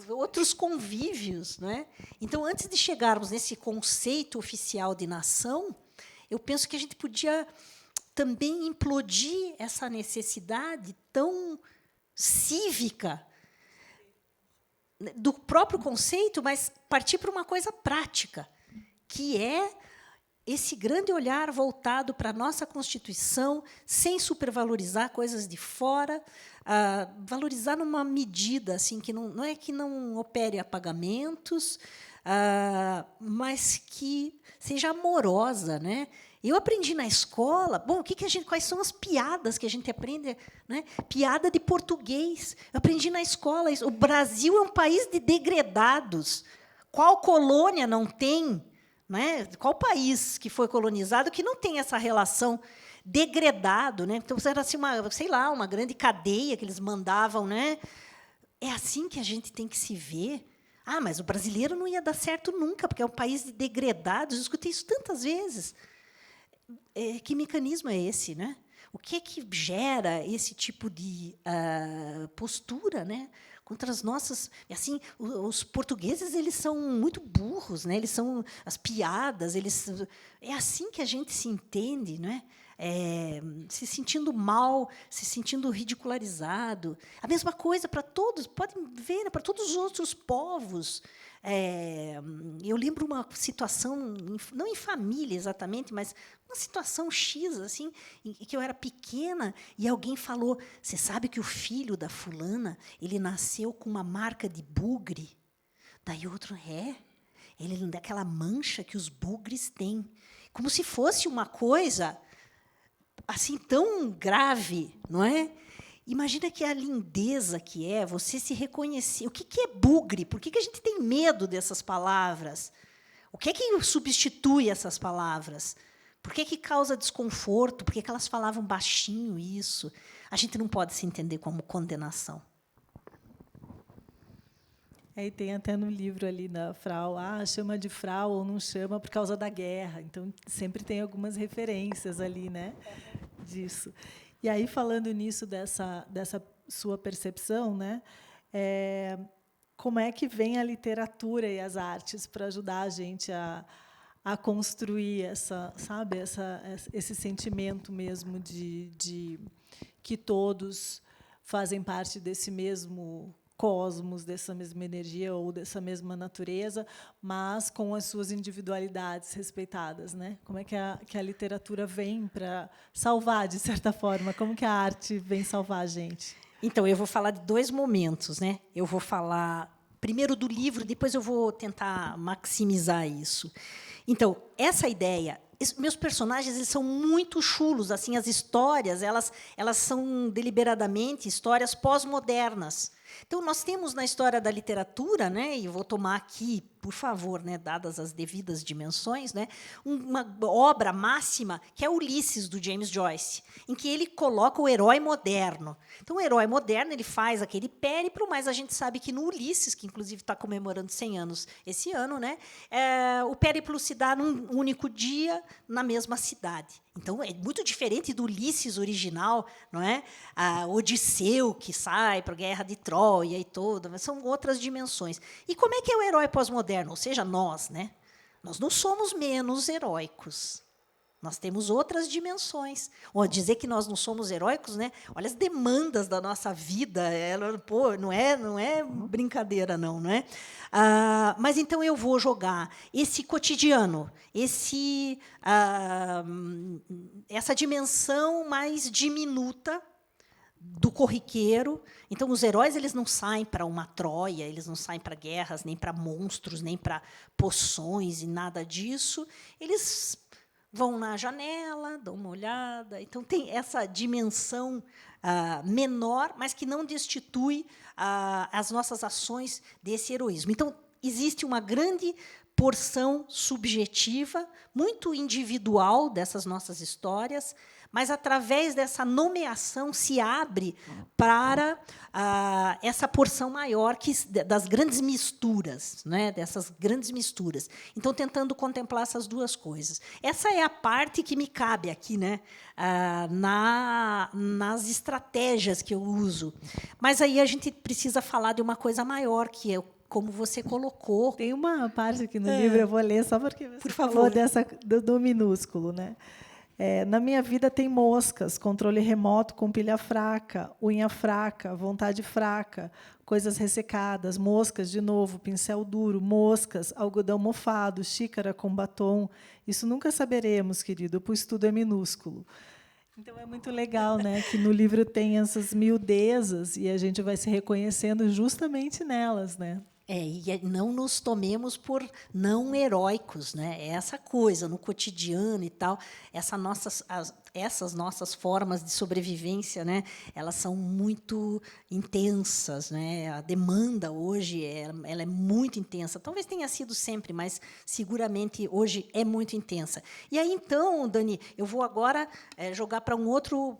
outros convívios, não é? Então, antes de chegarmos nesse conceito oficial de nação, eu penso que a gente podia também implodir essa necessidade tão cívica do próprio conceito, mas partir para uma coisa prática, que é esse grande olhar voltado para a nossa Constituição, sem supervalorizar coisas de fora, valorizar numa medida assim que não é que não opere apagamentos, mas que seja amorosa, né? Eu aprendi na escola, quais são as piadas que a gente aprende, né? Piada de português. Eu aprendi na escola isso. O Brasil é um país de degredados. Qual colônia não tem? Né? Qual país que foi colonizado que não tem essa relação degradado, né? Então era assim uma grande cadeia que eles mandavam, né? É assim que a gente tem que se ver. Mas o brasileiro não ia dar certo nunca, porque é um país de degredados. Eu escutei isso tantas vezes. Que mecanismo é esse, né? O que é que gera esse tipo de postura, né? Contra as nossas, assim, os portugueses, eles são muito burros, né? Eles são as piadas, é assim que a gente se entende, não é? Se sentindo mal, se sentindo ridicularizado. A mesma coisa para todos, podem ver, né, para todos os outros povos. Eu lembro uma situação, não em família exatamente, mas uma situação X, assim, em que eu era pequena e alguém falou: você sabe que o filho da fulana, ele nasceu com uma marca de bugre? Daí outro, ele daquela mancha que os bugres têm. Como se fosse uma coisa assim tão grave, não é? Imagina que a lindeza que é você se reconhecer. O que é bugre? Por que a gente tem medo dessas palavras? O que é que substitui essas palavras? Por que causa desconforto? Por que elas falavam baixinho isso? A gente não pode se entender como condenação. Aí tem até no livro ali da Frau, chama de Frau ou não chama por causa da guerra. Então, sempre tem algumas referências ali, né, disso. E aí, falando nisso, dessa sua percepção, né, como é que vem a literatura e as artes para ajudar a gente a construir esse sentimento mesmo de que todos fazem parte desse mesmo cosmos, dessa mesma energia ou dessa mesma natureza, mas com as suas individualidades respeitadas, né? Como é que a literatura vem para salvar, de certa forma? Como que a arte vem salvar a gente? Então, eu vou falar de 2 momentos, né? Eu vou falar primeiro do livro, depois eu vou tentar maximizar isso. Então, essa ideia, meus personagens, eles são muito chulos, assim, as histórias, elas são deliberadamente histórias pós-modernas. Então, nós temos na história da literatura, né, e vou tomar aqui, por favor, né, dadas as devidas dimensões, né, uma obra máxima, que é Ulisses, do James Joyce, em que ele coloca o herói moderno. Então, o herói moderno, ele faz aquele périplo, mas a gente sabe que no Ulisses, que inclusive está comemorando 100 anos esse ano, né, o périplo se dá num único dia, na mesma cidade. Então, é muito diferente do Ulisses original, não é? Odisseu, que sai para a guerra de Troia e toda, mas são outras dimensões. E como é que é o herói pós-moderno? Ou seja, nós, né? Nós não somos menos heróicos. Nós temos outras dimensões. Ou dizer que nós não somos heróicos, né? Olha as demandas da nossa vida. Não é brincadeira, não é? Mas então eu vou jogar esse cotidiano, essa dimensão mais diminuta do corriqueiro. Então, os heróis, eles não saem para uma Troia, eles não saem para guerras, nem para monstros, nem para poções e nada disso. Eles vão na janela, dão uma olhada. Então, tem essa dimensão menor, mas que não destitui as nossas ações desse heroísmo. Então, existe uma grande porção subjetiva, muito individual dessas nossas histórias, mas, através dessa nomeação, se abre para essa porção maior das grandes misturas, né? Dessas grandes misturas. Então, tentando contemplar essas duas coisas. Essa é a parte que me cabe aqui, né? Nas estratégias que eu uso. Mas aí a gente precisa falar de uma coisa maior, que é como você colocou. Tem uma parte aqui no livro, eu vou ler só porque você falou do minúsculo, né? Na minha vida tem moscas, controle remoto com pilha fraca, unha fraca, vontade fraca, coisas ressecadas, moscas, de novo, pincel duro, moscas, algodão mofado, xícara com batom. Isso nunca saberemos, querido, pois tudo é minúsculo. Então, é muito legal, né, que no livro tem essas miudezas e a gente vai se reconhecendo justamente nelas, né? E não nos tomemos por não heróicos, né? É essa coisa no cotidiano e tal, essas nossas formas de sobrevivência, né? Elas são muito intensas, né? A demanda hoje ela é muito intensa. Talvez tenha sido sempre, mas seguramente hoje é muito intensa. E aí então, Dani, eu vou agora jogar para um outro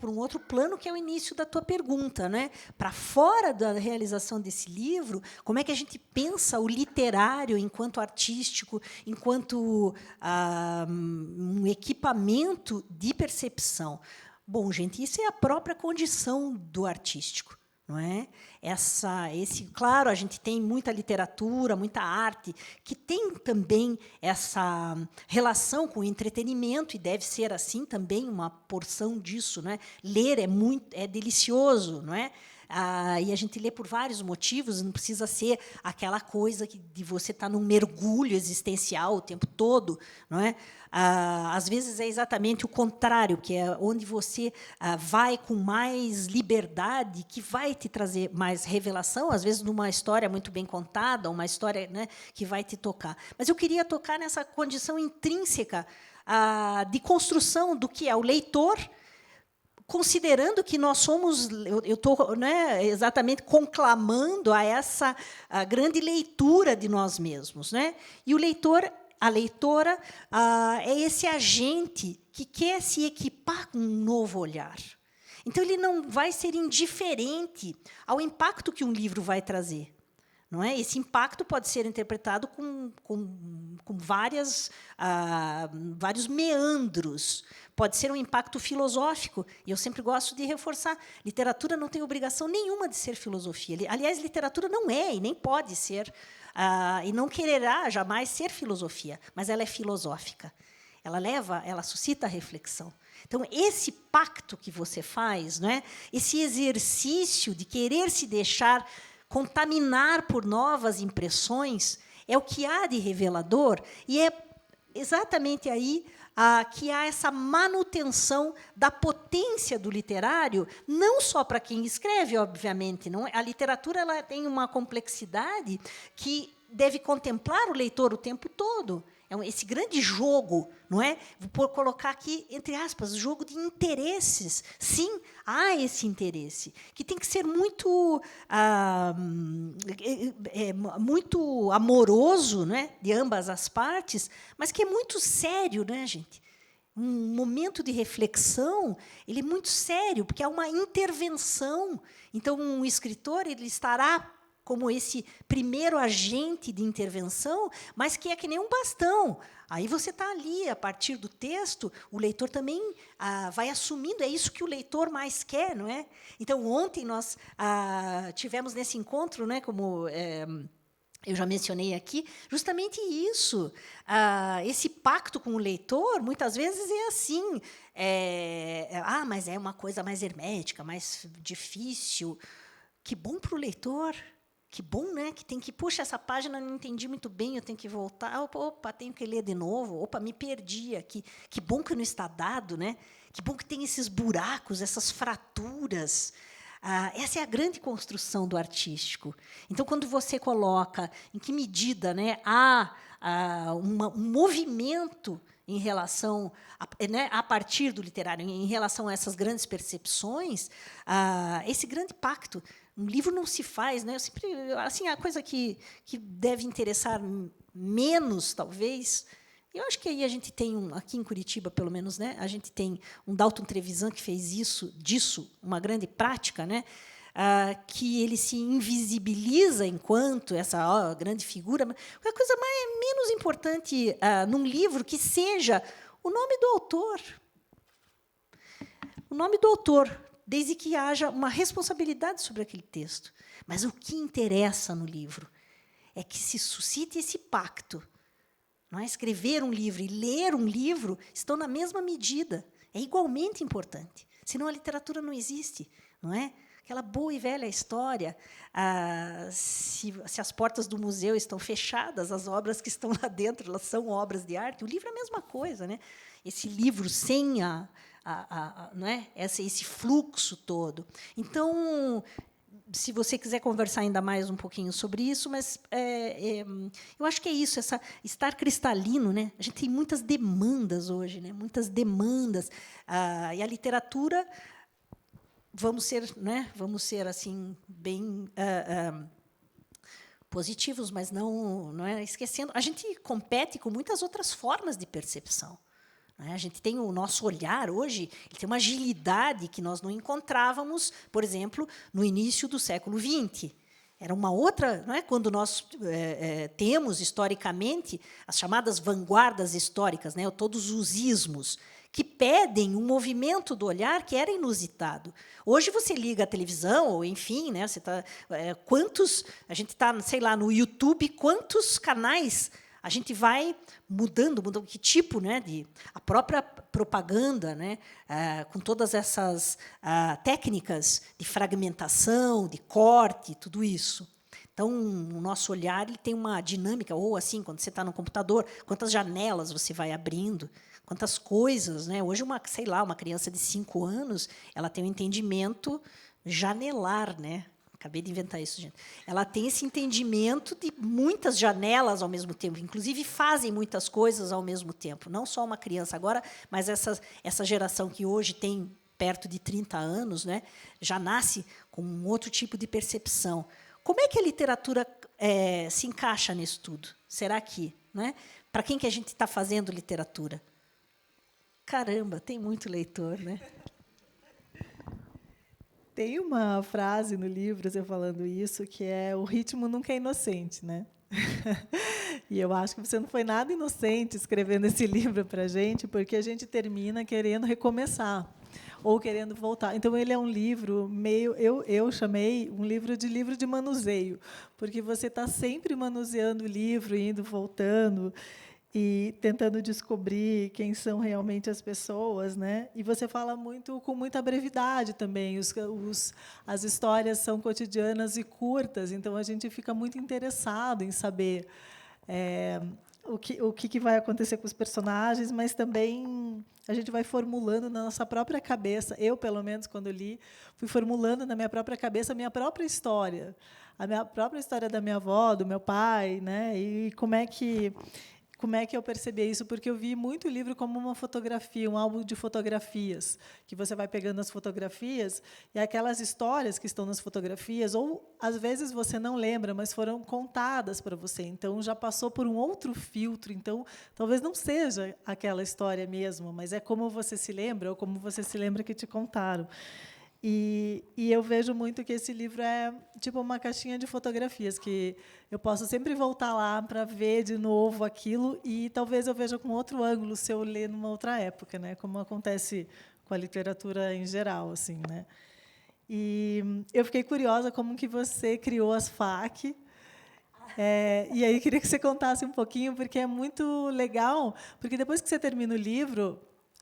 plano, que é o início da tua pergunta, né? Para fora da realização desse livro, como é que a gente pensa o literário enquanto artístico, enquanto um equipamento de percepção? Bom, gente, isso é a própria condição do artístico, não é? Claro, a gente tem muita literatura, muita arte, que tem também essa relação com o entretenimento, e deve ser assim também uma porção disso, não é? Ler é delicioso, não é? E a gente lê por vários motivos, não precisa ser aquela coisa de você estar num mergulho existencial o tempo todo, não é? Às vezes é exatamente o contrário, que é onde você vai com mais liberdade, que vai te trazer mais revelação, às vezes numa história muito bem contada, uma história, né, que vai te tocar. Mas eu queria tocar nessa condição intrínseca de construção do que é o leitor, considerando que nós somos, eu estou, né, exatamente conclamando a grande leitura de nós mesmos, né? E o leitor, a leitora, é esse agente que quer se equipar com um novo olhar. Então, ele não vai ser indiferente ao impacto que um livro vai trazer. Não é? Esse impacto pode ser interpretado com vários meandros. Pode ser um impacto filosófico, e eu sempre gosto de reforçar, literatura não tem obrigação nenhuma de ser filosofia. Aliás, literatura não é e nem pode ser, e não quererá jamais ser filosofia, mas ela é filosófica. Ela suscita a reflexão. Então, esse pacto que você faz, não é? Esse exercício de querer se deixar contaminar por novas impressões, é o que há de revelador, e é exatamente aí que há essa manutenção da potência do literário, não só para quem escreve, obviamente. Não é? A literatura ela tem uma complexidade que deve contemplar o leitor o tempo todo. Esse grande jogo, não é? Vou colocar aqui, entre aspas, jogo de interesses. Sim, há esse interesse, que tem que ser muito, muito amoroso, né, de ambas as partes, mas que é muito sério, né, gente? Um momento de reflexão, ele é muito sério, porque há uma intervenção. Então, um escritor ele estará como esse primeiro agente de intervenção, mas que é que nem um bastão. Aí você está ali, a partir do texto, o leitor também vai assumindo, é isso que o leitor mais quer, não é? Então, ontem nós tivemos nesse encontro, né, como eu já mencionei aqui, justamente isso. Esse pacto com o leitor, muitas vezes, é assim. Mas é uma coisa mais hermética, mais difícil. Que bom para o leitor. Que bom, né? Que tem que, puxa, essa página não entendi muito bem, eu tenho que voltar. Opa, tenho que ler de novo. Opa, me perdi aqui. Que bom que não está dado, né? Que bom que tem esses buracos, essas fraturas. Essa é a grande construção do artístico. Então, quando você coloca em que medida, né, há um movimento em relação, a partir do literário, em relação a essas grandes percepções, esse grande pacto. Um livro não se faz, né? Eu sempre, assim, a coisa que deve interessar menos, talvez. Eu acho que aí a gente tem aqui em Curitiba, pelo menos, né? A gente tem um Dalton Trevisan que fez disso uma grande prática, né? Que ele se invisibiliza enquanto essa grande figura. A coisa menos importante num livro que seja o nome do autor. O nome do autor, desde que haja uma responsabilidade sobre aquele texto. Mas o que interessa no livro é que se suscite esse pacto. Não é? Escrever um livro e ler um livro estão na mesma medida. É igualmente importante. Senão a literatura não existe. Não é? Aquela boa e velha história. Se as portas do museu estão fechadas, as obras que estão lá dentro elas são obras de arte. O livro é a mesma coisa. Né? Esse livro sem não é? esse fluxo todo. Então, se você quiser conversar ainda mais um pouquinho sobre isso, mas eu acho que é isso, estar cristalino, né? A gente tem muitas demandas hoje, né? Muitas demandas, e a literatura vamos ser assim bem positivos, mas não é esquecendo. A gente compete com muitas outras formas de percepção. A gente tem o nosso olhar hoje, ele tem uma agilidade que nós não encontrávamos, por exemplo, no início do século XX. Era uma outra, não é? Quando nós temos, historicamente, as chamadas vanguardas históricas, né? Todos os ismos, que pedem um movimento do olhar que era inusitado. Hoje você liga a televisão, ou enfim, né, você tá, a gente está, sei lá, no YouTube, quantos canais a gente vai mudando que tipo, né, a própria propaganda, né, com todas essas técnicas de fragmentação, de corte, tudo isso. Então, o nosso olhar ele tem uma dinâmica, ou assim, quando você está no computador, quantas janelas você vai abrindo, quantas coisas, né? Hoje, sei lá, uma criança de 5 anos, ela tem um entendimento janelar, né? Acabei de inventar isso, gente. Ela tem esse entendimento de muitas janelas ao mesmo tempo, inclusive fazem muitas coisas ao mesmo tempo. Não só uma criança agora, mas essa geração que hoje tem perto de 30 anos, né, já nasce com um outro tipo de percepção. Como é que a literatura se encaixa nisso tudo? Será que, né? Para quem que a gente está fazendo literatura? Caramba, tem muito leitor, né? Tem uma frase no livro, você falando isso, que é: o ritmo nunca é inocente, né? E eu acho que você não foi nada inocente escrevendo esse livro para a gente, porque a gente termina querendo recomeçar ou querendo voltar. Então, ele é um livro meio... Eu chamei um livro de manuseio, porque você está sempre manuseando o livro, indo, voltando, e tentando descobrir quem são realmente as pessoas, né? E você fala com muita brevidade também. As histórias são cotidianas e curtas, então a gente fica muito interessado em saber o que vai acontecer com os personagens, mas também a gente vai formulando na nossa própria cabeça. Eu, pelo menos, quando li, fui formulando na minha própria cabeça a minha própria história, a minha própria história da minha avó, do meu pai, né? E como é que eu percebi isso? Porque eu vi muito o livro como uma fotografia, um álbum de fotografias, que você vai pegando as fotografias e aquelas histórias que estão nas fotografias, ou, às vezes, você não lembra, mas foram contadas para você. Então, já passou por um outro filtro. Então, talvez não seja aquela história mesmo, mas é como você se lembra, ou como você se lembra que te contaram. E eu vejo muito que esse livro é tipo uma caixinha de fotografias, que eu posso sempre voltar lá para ver de novo aquilo, e talvez eu veja com outro ângulo se eu ler numa outra época, né? Como acontece com a literatura em geral, assim, né? E eu fiquei curiosa como que você criou as FAQ. E aí queria que você contasse um pouquinho, porque é muito legal, porque depois que você termina o livro,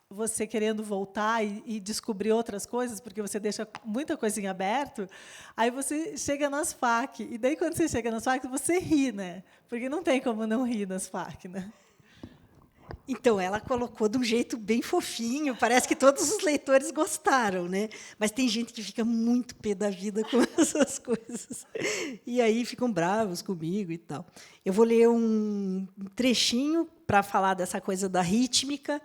você querendo voltar e descobrir outras coisas, porque você deixa muita coisa em aberto, aí você chega nas FAQ. E daí, quando você chega nas FAQ, você ri, né? Porque não tem como não rir nas FAQ, né? Então, ela colocou de um jeito bem fofinho, parece que todos os leitores gostaram, né? Mas tem gente que fica muito pé da vida com essas coisas. E aí ficam bravos comigo e tal. Eu vou ler um trechinho para falar dessa coisa da rítmica,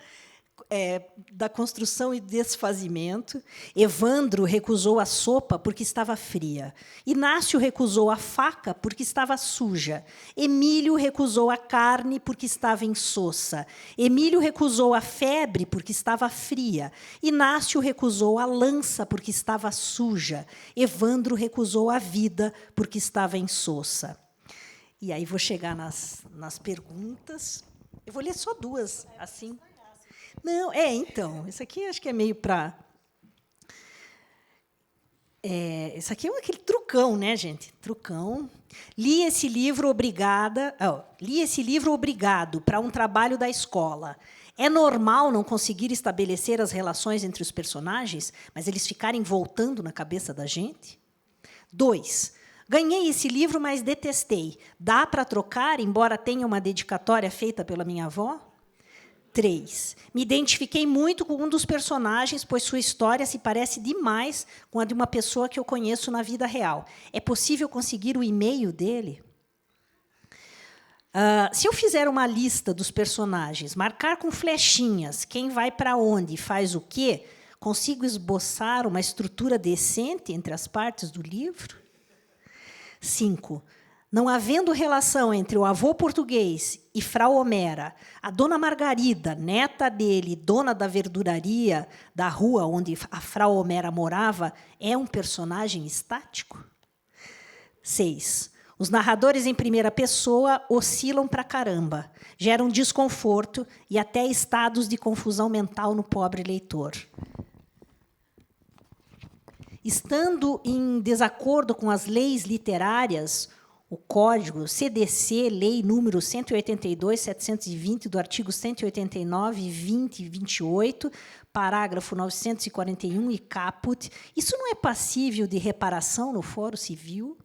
da construção e desfazimento. Evandro recusou a sopa porque estava fria. Inácio recusou a faca porque estava suja. Emílio recusou a carne porque estava insossa. Emílio recusou a febre porque estava fria. Inácio recusou a lança porque estava suja. Evandro recusou a vida porque estava insossa. E aí vou chegar nas perguntas. Eu vou ler só 2, assim. Não, então, isso aqui acho que é meio para... isso aqui é aquele trucão, né, gente? Trucão. Li esse livro obrigado para um trabalho da escola. É normal não conseguir estabelecer as relações entre os personagens, mas eles ficarem voltando na cabeça da gente? 2. Ganhei esse livro, mas detestei. Dá para trocar, embora tenha uma dedicatória feita pela minha avó? 3. Me identifiquei muito com um dos personagens, pois sua história se parece demais com a de uma pessoa que eu conheço na vida real. É possível conseguir o e-mail dele? Se eu fizer uma lista dos personagens, marcar com flechinhas quem vai para onde e faz o quê, consigo esboçar uma estrutura decente entre as partes do livro? 5. Não havendo relação entre o avô português e Frau Homera, a dona Margarida, neta dele, dona da verduraria da rua onde a Frau Homera morava, é um personagem estático? 6. Os narradores em primeira pessoa oscilam pra caramba, geram desconforto e até estados de confusão mental no pobre leitor. Estando em desacordo com as leis literárias, o Código CDC, Lei número 182/720, do artigo 189, 20 e 28, parágrafo 941 e caput, isso não é passível de reparação no Fórum Civil?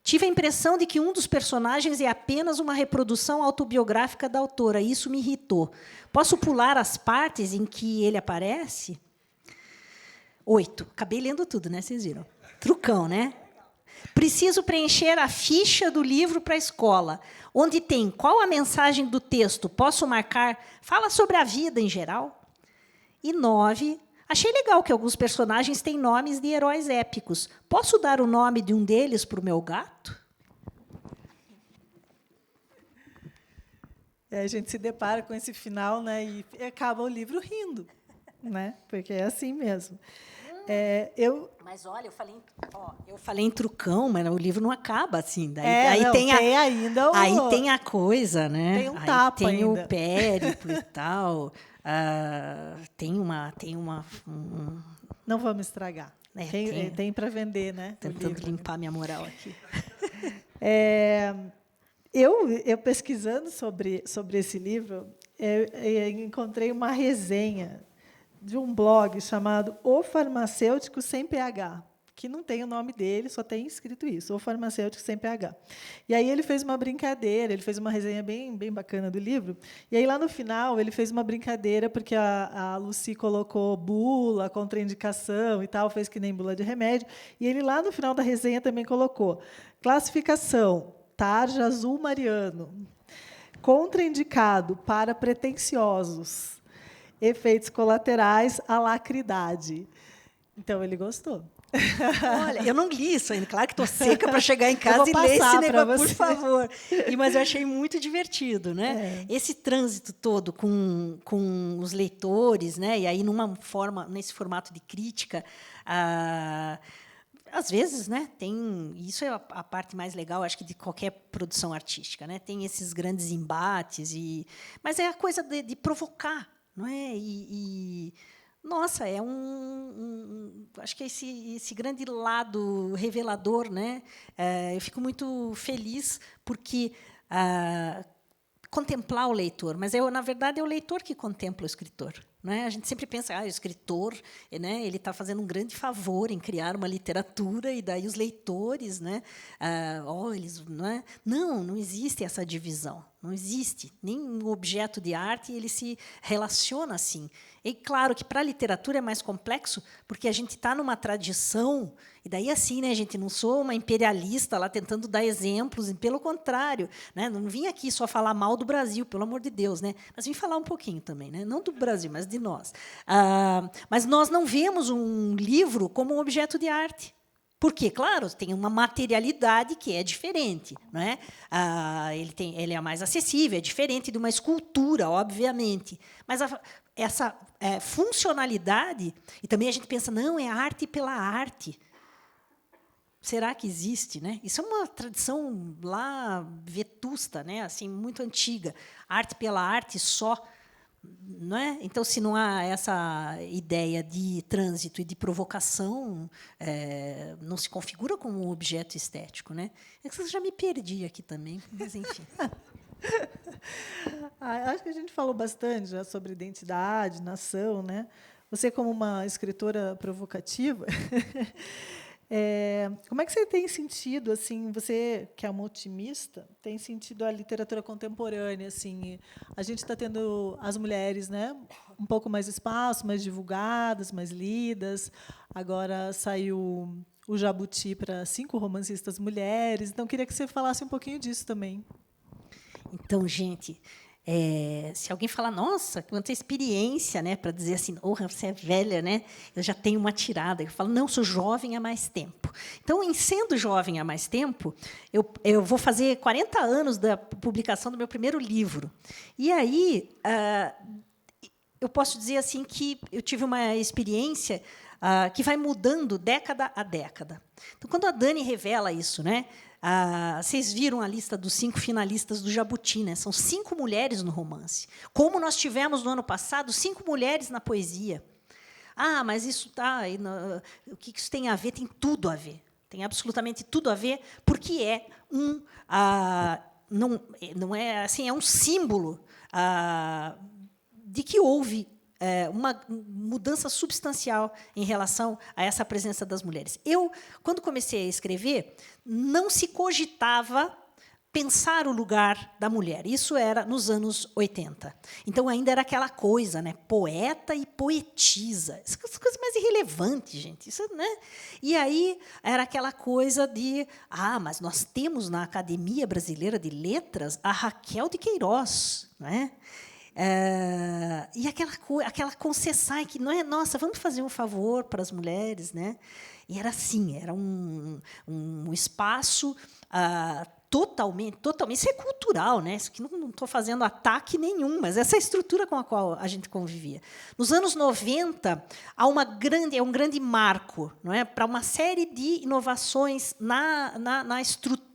Tive a impressão de que um dos personagens é apenas uma reprodução autobiográfica da autora. Isso me irritou. Posso pular as partes em que ele aparece? 8. Acabei lendo tudo, né? Vocês viram? Trucão, né? Preciso preencher a ficha do livro para a escola, onde tem qual a mensagem do texto. Posso marcar? Fala sobre a vida em geral. E 9. Achei legal que alguns personagens têm nomes de heróis épicos. Posso dar o nome de um deles para o meu gato? A gente se depara com esse final, né, e acaba o livro rindo, né, porque é assim mesmo. Mas olha, eu falei em trucão, mas o livro não acaba assim. Daí não, tem ainda aí tem a coisa, né? Tem um tapa tem ainda. O périplo e tal. Tem uma Não vamos estragar. Tem para vender, né? Tentando limpar minha moral aqui. Eu pesquisando sobre esse livro, eu encontrei uma resenha de um blog chamado O Farmacêutico Sem PH, que não tem o nome dele, só tem escrito isso, O Farmacêutico Sem PH. E aí ele fez uma brincadeira, ele fez uma resenha bem bacana do livro, e aí lá no final ele fez uma brincadeira, porque a Lucy colocou bula, contraindicação e tal, fez que nem bula de remédio, e ele lá no final da resenha também colocou classificação, tarja azul mariano, contraindicado para pretensiosos, efeitos colaterais, alacridade. Então, ele gostou. Olha, eu não li isso ainda. Claro que estou seca para chegar em casa e ler esse negócio, por favor. Mas eu achei muito divertido, né? Esse trânsito todo com os leitores, né? E aí nesse formato de crítica, às vezes, né? Isso é a parte mais legal, acho que de qualquer produção artística, né? Tem esses grandes embates mas é a coisa de provocar. Não é? Nossa, acho que é esse grande lado revelador, né? Eu fico muito feliz porque contemplar o leitor, mas na verdade é o leitor que contempla o escritor. Né? A gente sempre pensa, o escritor, né, ele está fazendo um grande favor em criar uma literatura, e daí os leitores, né, eles, não existe essa divisão, não existe. Nem um objeto de arte ele se relaciona assim. E claro que para a literatura é mais complexo, porque a gente está numa tradição, e daí assim, né, gente, não sou uma imperialista lá tentando dar exemplos, pelo contrário, né, não vim aqui só falar mal do Brasil, pelo amor de Deus, né, mas vim falar um pouquinho também, né, não do Brasil, mas de nós. Mas nós não vemos um livro como um objeto de arte. Porque, claro, tem uma materialidade que é diferente. Não é? Ele é mais acessível, é diferente de uma escultura, obviamente. Mas essa funcionalidade, e também a gente pensa, não, é arte pela arte. Será que existe? Né? Isso é uma tradição lá vetusta, né? Assim, muito antiga. Arte pela arte só. Não é? Então, se não há essa ideia de trânsito e de provocação, não se configura como um objeto estético. Né? Eu já me perdi aqui também, mas, enfim. Acho que a gente falou bastante já sobre identidade, nação. Né? Você, como uma escritora provocativa, como é que você tem sentido, assim, você que é uma otimista, tem sentido a literatura contemporânea, assim, a gente está tendo as mulheres, né, um pouco mais espaço, mais divulgadas, mais lidas. Agora saiu o Jabuti para 5 romancistas mulheres. Então queria que você falasse um pouquinho disso também. Então, gente, se alguém falar, nossa, quanta experiência, né, para dizer assim, você é velha, né? Eu já tenho uma tirada. Eu falo, não, sou jovem há mais tempo. Então, em sendo jovem há mais tempo, eu vou fazer 40 anos da publicação do meu primeiro livro. E aí, eu posso dizer assim que eu tive uma experiência que vai mudando década a década. Então, quando a Dani revela isso, né? Vocês viram a lista dos 5 finalistas do Jabuti, né? São 5 mulheres no romance. Como nós tivemos no ano passado 5 mulheres na poesia. Mas isso o que isso tem a ver? Tem tudo a ver. Tem absolutamente tudo a ver, porque é não é assim, é um símbolo de que houve uma mudança substancial em relação a essa presença das mulheres. Eu, quando comecei a escrever, não se cogitava pensar o lugar da mulher. Isso era nos anos 80. Então, ainda era aquela coisa, né? Poeta e poetisa. Essas coisas mais irrelevantes, gente. Isso, né? E aí era aquela coisa de... mas nós temos na Academia Brasileira de Letras a Raquel de Queiroz, né? E aquela concessão que não é, nossa, vamos fazer um favor para as mulheres, né? E era assim, era um espaço totalmente, isso é cultural, né? Isso aqui não estou fazendo ataque nenhum, mas essa é a estrutura com a qual a gente convivia. Nos anos 90, há um grande marco, não é, para uma série de inovações na estrutura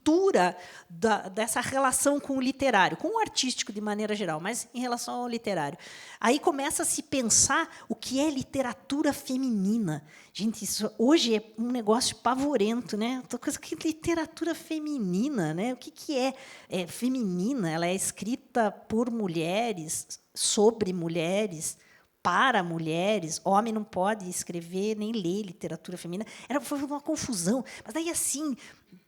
dessa relação com o literário, com o artístico de maneira geral, mas em relação ao literário. Aí começa a se pensar o que é literatura feminina. Gente, isso hoje é um negócio pavorento, né? Que literatura feminina, né? O que é feminina? Ela é escrita por mulheres, sobre mulheres, para mulheres. Homem não pode escrever nem ler literatura feminina. Foi uma confusão. Mas daí assim,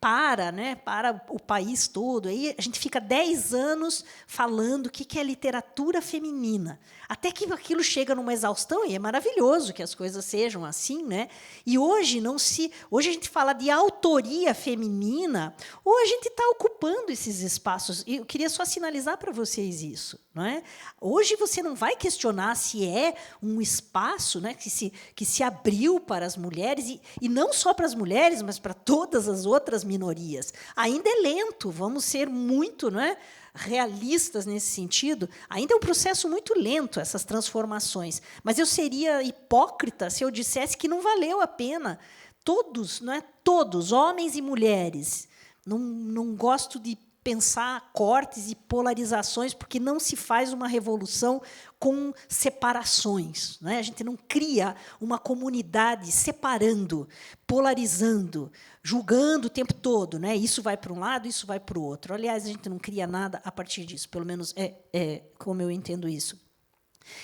para o país todo. Aí a gente fica 10 anos falando o que é literatura feminina. Até que aquilo chega numa exaustão, e é maravilhoso que as coisas sejam assim, né? E hoje a gente fala de autoria feminina, ou a gente está ocupando esses espaços. E eu queria só sinalizar para vocês isso, não é? Hoje você não vai questionar se é um espaço, né, que se abriu para as mulheres, e não só para as mulheres, mas para todas as outras minorias. Ainda é lento, vamos ser muito, não é, realistas nesse sentido. Ainda é um processo muito lento, essas transformações. Mas eu seria hipócrita se eu dissesse que não valeu a pena. Todos, não é? Todos, homens e mulheres. Não gosto de pensar cortes e polarizações, porque não se faz uma revolução com separações, né? A gente não cria uma comunidade separando, polarizando, julgando o tempo todo, né? Isso vai para um lado, isso vai para o outro. Aliás, a gente não cria nada a partir disso, pelo menos é como eu entendo isso.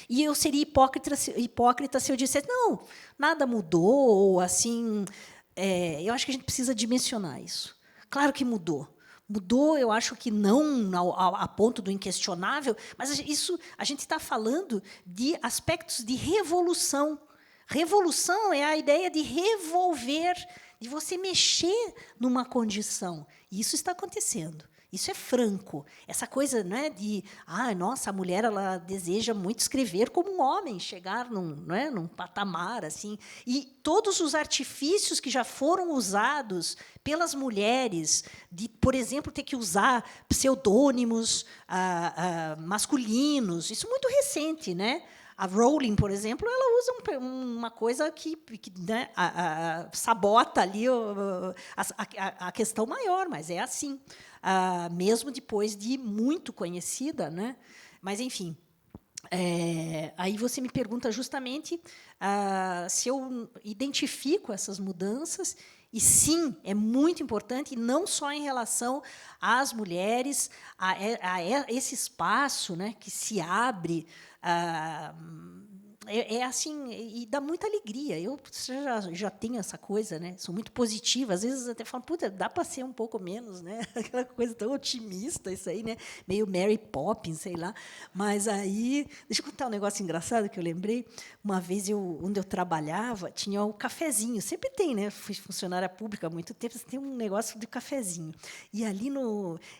E eu seria hipócrita se eu dissesse, não, nada mudou, ou assim... eu acho que a gente precisa dimensionar isso. Claro que mudou. Mudou, eu acho que não a ponto do inquestionável, mas isso a gente está falando de aspectos de revolução. Revolução é a ideia de revolver, de você mexer numa condição. E isso está acontecendo. Isso é franco. Essa coisa, né, de nossa, a mulher ela deseja muito escrever como um homem, chegar num patamar assim. E todos os artifícios que já foram usados pelas mulheres, de, por exemplo, ter que usar pseudônimos masculinos, isso é muito recente, né? A Rowling, por exemplo, ela usa uma coisa que né, sabota ali a questão maior, mas é assim. Mesmo depois de muito conhecida, né? Mas, enfim, aí você me pergunta justamente se eu identifico essas mudanças, e sim, é muito importante, e não só em relação às mulheres, a esse espaço, né, que se abre. Assim, e dá muita alegria. Eu já tenho essa coisa, né? Sou muito positiva. Às vezes até falo, puta, dá para ser um pouco menos, né? Aquela coisa tão otimista, isso aí, né? Meio Mary Poppins, sei lá. Mas aí, deixa eu contar um negócio engraçado que eu lembrei. Uma vez onde eu trabalhava, tinha o cafezinho. Sempre tem, né? Fui funcionária pública há muito tempo, tem um negócio de cafezinho. E ali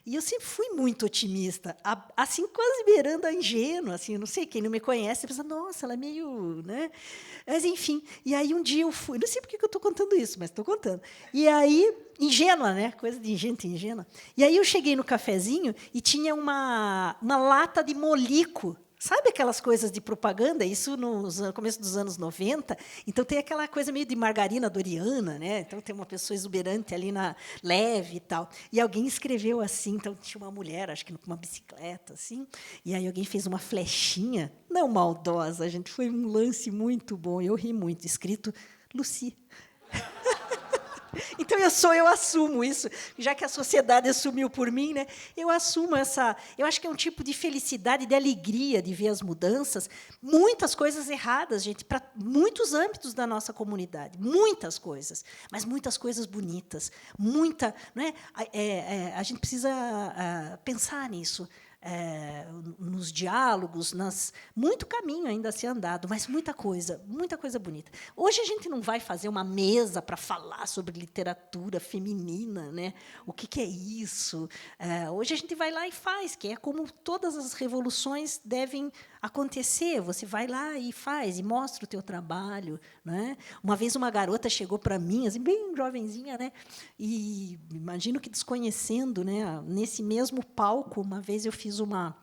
e eu sempre fui muito otimista, assim quase beirando a ingênua, assim, não sei, quem não me conhece, pensa, nossa, ela é meio, né? Mas, enfim, e aí um dia eu fui, não sei por que eu estou contando isso, mas estou contando. E aí, ingênua, né? Coisa de gente ingênua. E aí eu cheguei no cafezinho e tinha uma lata de molico Sabe aquelas coisas de propaganda? Isso no começo dos anos 90. Então, tem aquela coisa meio de margarina doriana, né? Então, tem uma pessoa exuberante ali na leve e tal. E alguém escreveu assim, então tinha uma mulher, acho que com uma bicicleta, assim, e aí alguém fez uma flechinha, não maldosa, gente, foi um lance muito bom, eu ri muito, escrito Lucy. Então, eu assumo isso, já que a sociedade assumiu por mim, né? Eu assumo essa. Eu acho que é um tipo de felicidade, de alegria de ver as mudanças. Muitas coisas erradas, gente, para muitos âmbitos da nossa comunidade, muitas coisas, mas muitas coisas bonitas, muita, né? A gente precisa pensar nisso. Nos diálogos, muito caminho ainda a ser andado, mas muita coisa bonita. Hoje a gente não vai fazer uma mesa para falar sobre literatura feminina, né? O que é isso? Hoje a gente vai lá e faz, que é como todas as revoluções devem acontecer. Você vai lá e faz, e mostra o teu trabalho, né? Uma vez uma garota chegou para mim, assim, bem jovenzinha, né? E imagino que desconhecendo, né? Nesse mesmo palco, uma vez eu fiz uma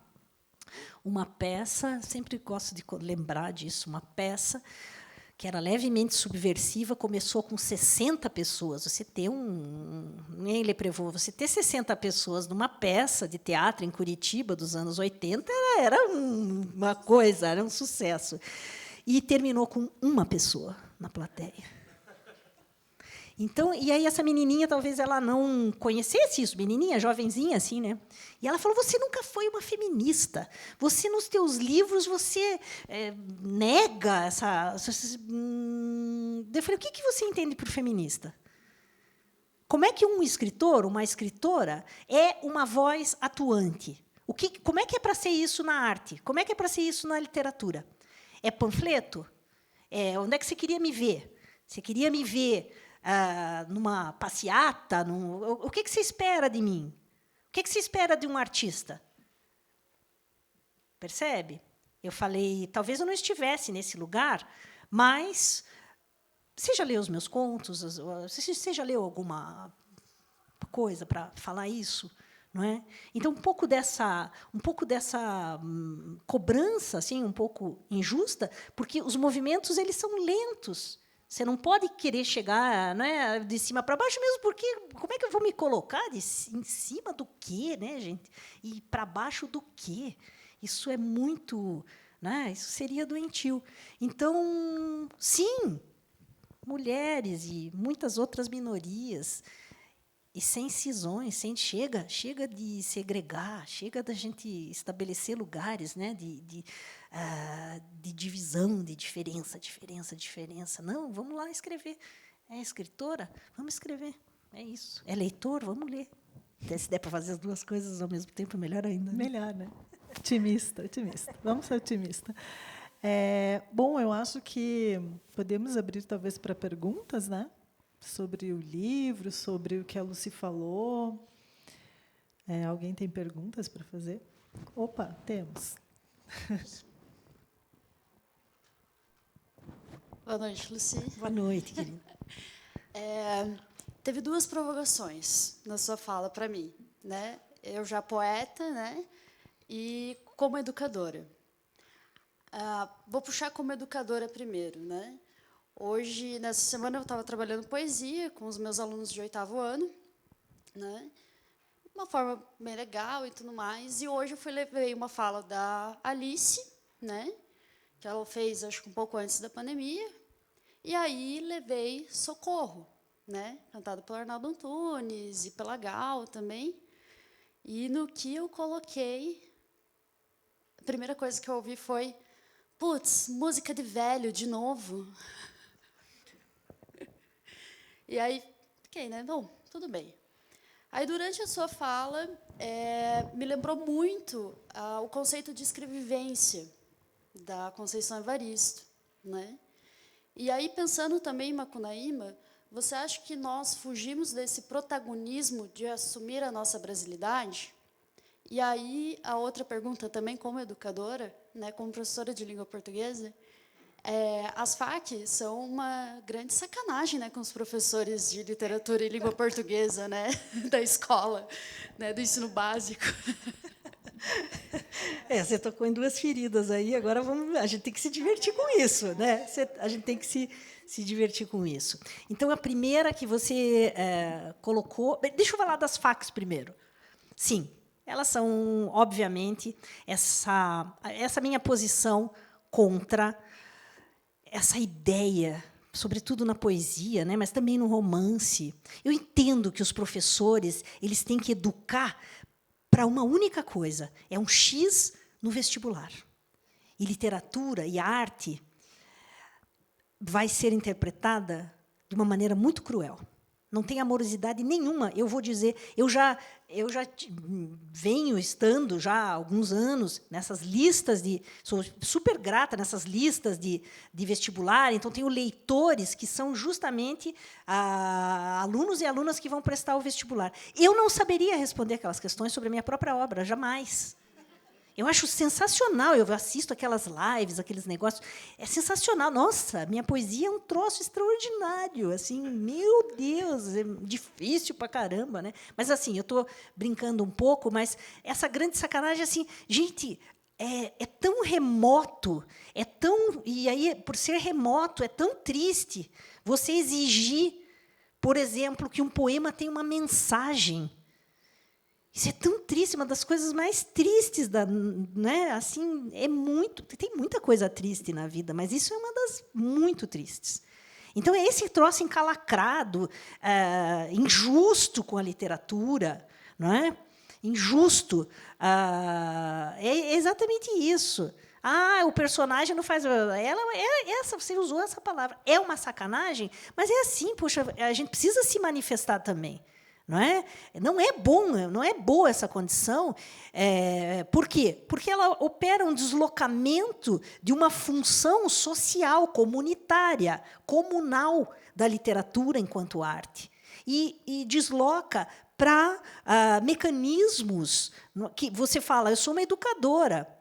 peça, sempre gosto de lembrar disso, uma peça que era levemente subversiva, começou com 60 pessoas. Você ter nem Le Prévost, você ter 60 pessoas numa peça de teatro em Curitiba dos anos 80 era uma coisa, era um sucesso. E terminou com uma pessoa na plateia. Então, e aí essa menininha, talvez ela não conhecesse isso, menininha, jovenzinha, assim, né? E ela falou: você nunca foi uma feminista. Você, nos teus livros, você nega essa. Eu falei: o que você entende por feminista? Como é que um escritor, uma escritora, é uma voz atuante? Como é que é para ser isso na arte? Como é que é para ser isso na literatura? É panfleto? Onde é que você queria me ver? Você queria me ver numa passeata? O que você espera de mim? O que você espera de um artista? Percebe? Eu falei, talvez eu não estivesse nesse lugar, mas você já leu os meus contos? Você já leu alguma coisa para falar isso? Não é? Então, um pouco dessa cobrança, assim, um pouco injusta, porque os movimentos eles são lentos. Você não pode querer chegar, né, de cima para baixo mesmo, porque como é que eu vou me colocar em cima do quê, né, gente? E para baixo do quê? Isso é muito, né? Isso seria doentio. Então, sim, mulheres e muitas outras minorias, e sem cisões, chega de segregar, chega da gente estabelecer lugares, né, de divisão, de diferença. Não, vamos lá escrever. É escritora? Vamos escrever. É isso. É leitor? Vamos ler. Até se der para fazer as duas coisas ao mesmo tempo, é melhor ainda. Né? Melhor, né? Otimista. Vamos ser otimista. Bom, eu acho que podemos abrir, talvez, para perguntas, né? Sobre o livro, sobre o que a Lucy falou. Alguém tem perguntas para fazer? Opa, temos. Boa noite, Lucy. Boa noite, querida. Teve duas provocações na sua fala para mim, né? Eu já poeta, né? E como educadora. Vou puxar como educadora primeiro, né? Hoje, nessa semana, eu estava trabalhando poesia com os meus alunos de 8º ano, né? De uma forma bem legal e tudo mais. E hoje eu levei uma fala da Alice, né? Que ela fez, acho que um pouco antes da pandemia. E aí levei Socorro, né? Cantado pelo Arnaldo Antunes e pela Gal também. E no que eu coloquei, a primeira coisa que eu ouvi foi: putz, música de velho de novo. E aí, fiquei, né? Bom, tudo bem. Aí, durante a sua fala, me lembrou muito o conceito de escrevivência da Conceição Evaristo, né? E aí, pensando também em Macunaíma, você acha que nós fugimos desse protagonismo de assumir a nossa brasilidade? E aí, a outra pergunta também, como educadora, né, como professora de língua portuguesa, as FAC são uma grande sacanagem, né, com os professores de literatura e língua portuguesa, né, da escola, né, do ensino básico. Você tocou em duas feridas aí, agora a gente tem que se divertir com isso, né? A gente tem que se divertir com isso. Então, a primeira que você colocou... Deixa eu falar das facs primeiro. Sim, elas são, obviamente, essa minha posição contra essa ideia, sobretudo na poesia, né, mas também no romance. Eu entendo que os professores eles têm que educar para uma única coisa, é um X no vestibular. E literatura e arte vai ser interpretada de uma maneira muito cruel. Não tem amorosidade nenhuma. Eu vou dizer, eu já venho estando já há alguns anos nessas listas sou super grata nessas listas de vestibular. Então tenho leitores que são justamente alunos e alunas que vão prestar o vestibular. Eu não saberia responder aquelas questões sobre a minha própria obra, jamais. Eu acho sensacional, eu assisto aquelas lives, aqueles negócios, é sensacional. Nossa, minha poesia é um troço extraordinário, assim, meu Deus, é difícil pra caramba, né? Mas assim, eu estou brincando um pouco, mas essa grande sacanagem, assim, gente, é tão remoto, e aí, por ser remoto, é tão triste você exigir, por exemplo, que um poema tenha uma mensagem. Isso é tão triste, uma das coisas mais tristes né? Assim, tem muita coisa triste na vida, mas isso é uma das muito tristes. Então é esse troço encalacrado, injusto com a literatura, não é? Injusto, é exatamente isso. O personagem não faz. Você usou essa palavra. É uma sacanagem, mas é assim, poxa, a gente precisa se manifestar também. Não é? Não é bom, não é boa essa condição. Por quê? Porque ela opera um deslocamento de uma função social, comunitária, comunal da literatura enquanto arte. E desloca para mecanismos que você fala, eu sou uma educadora.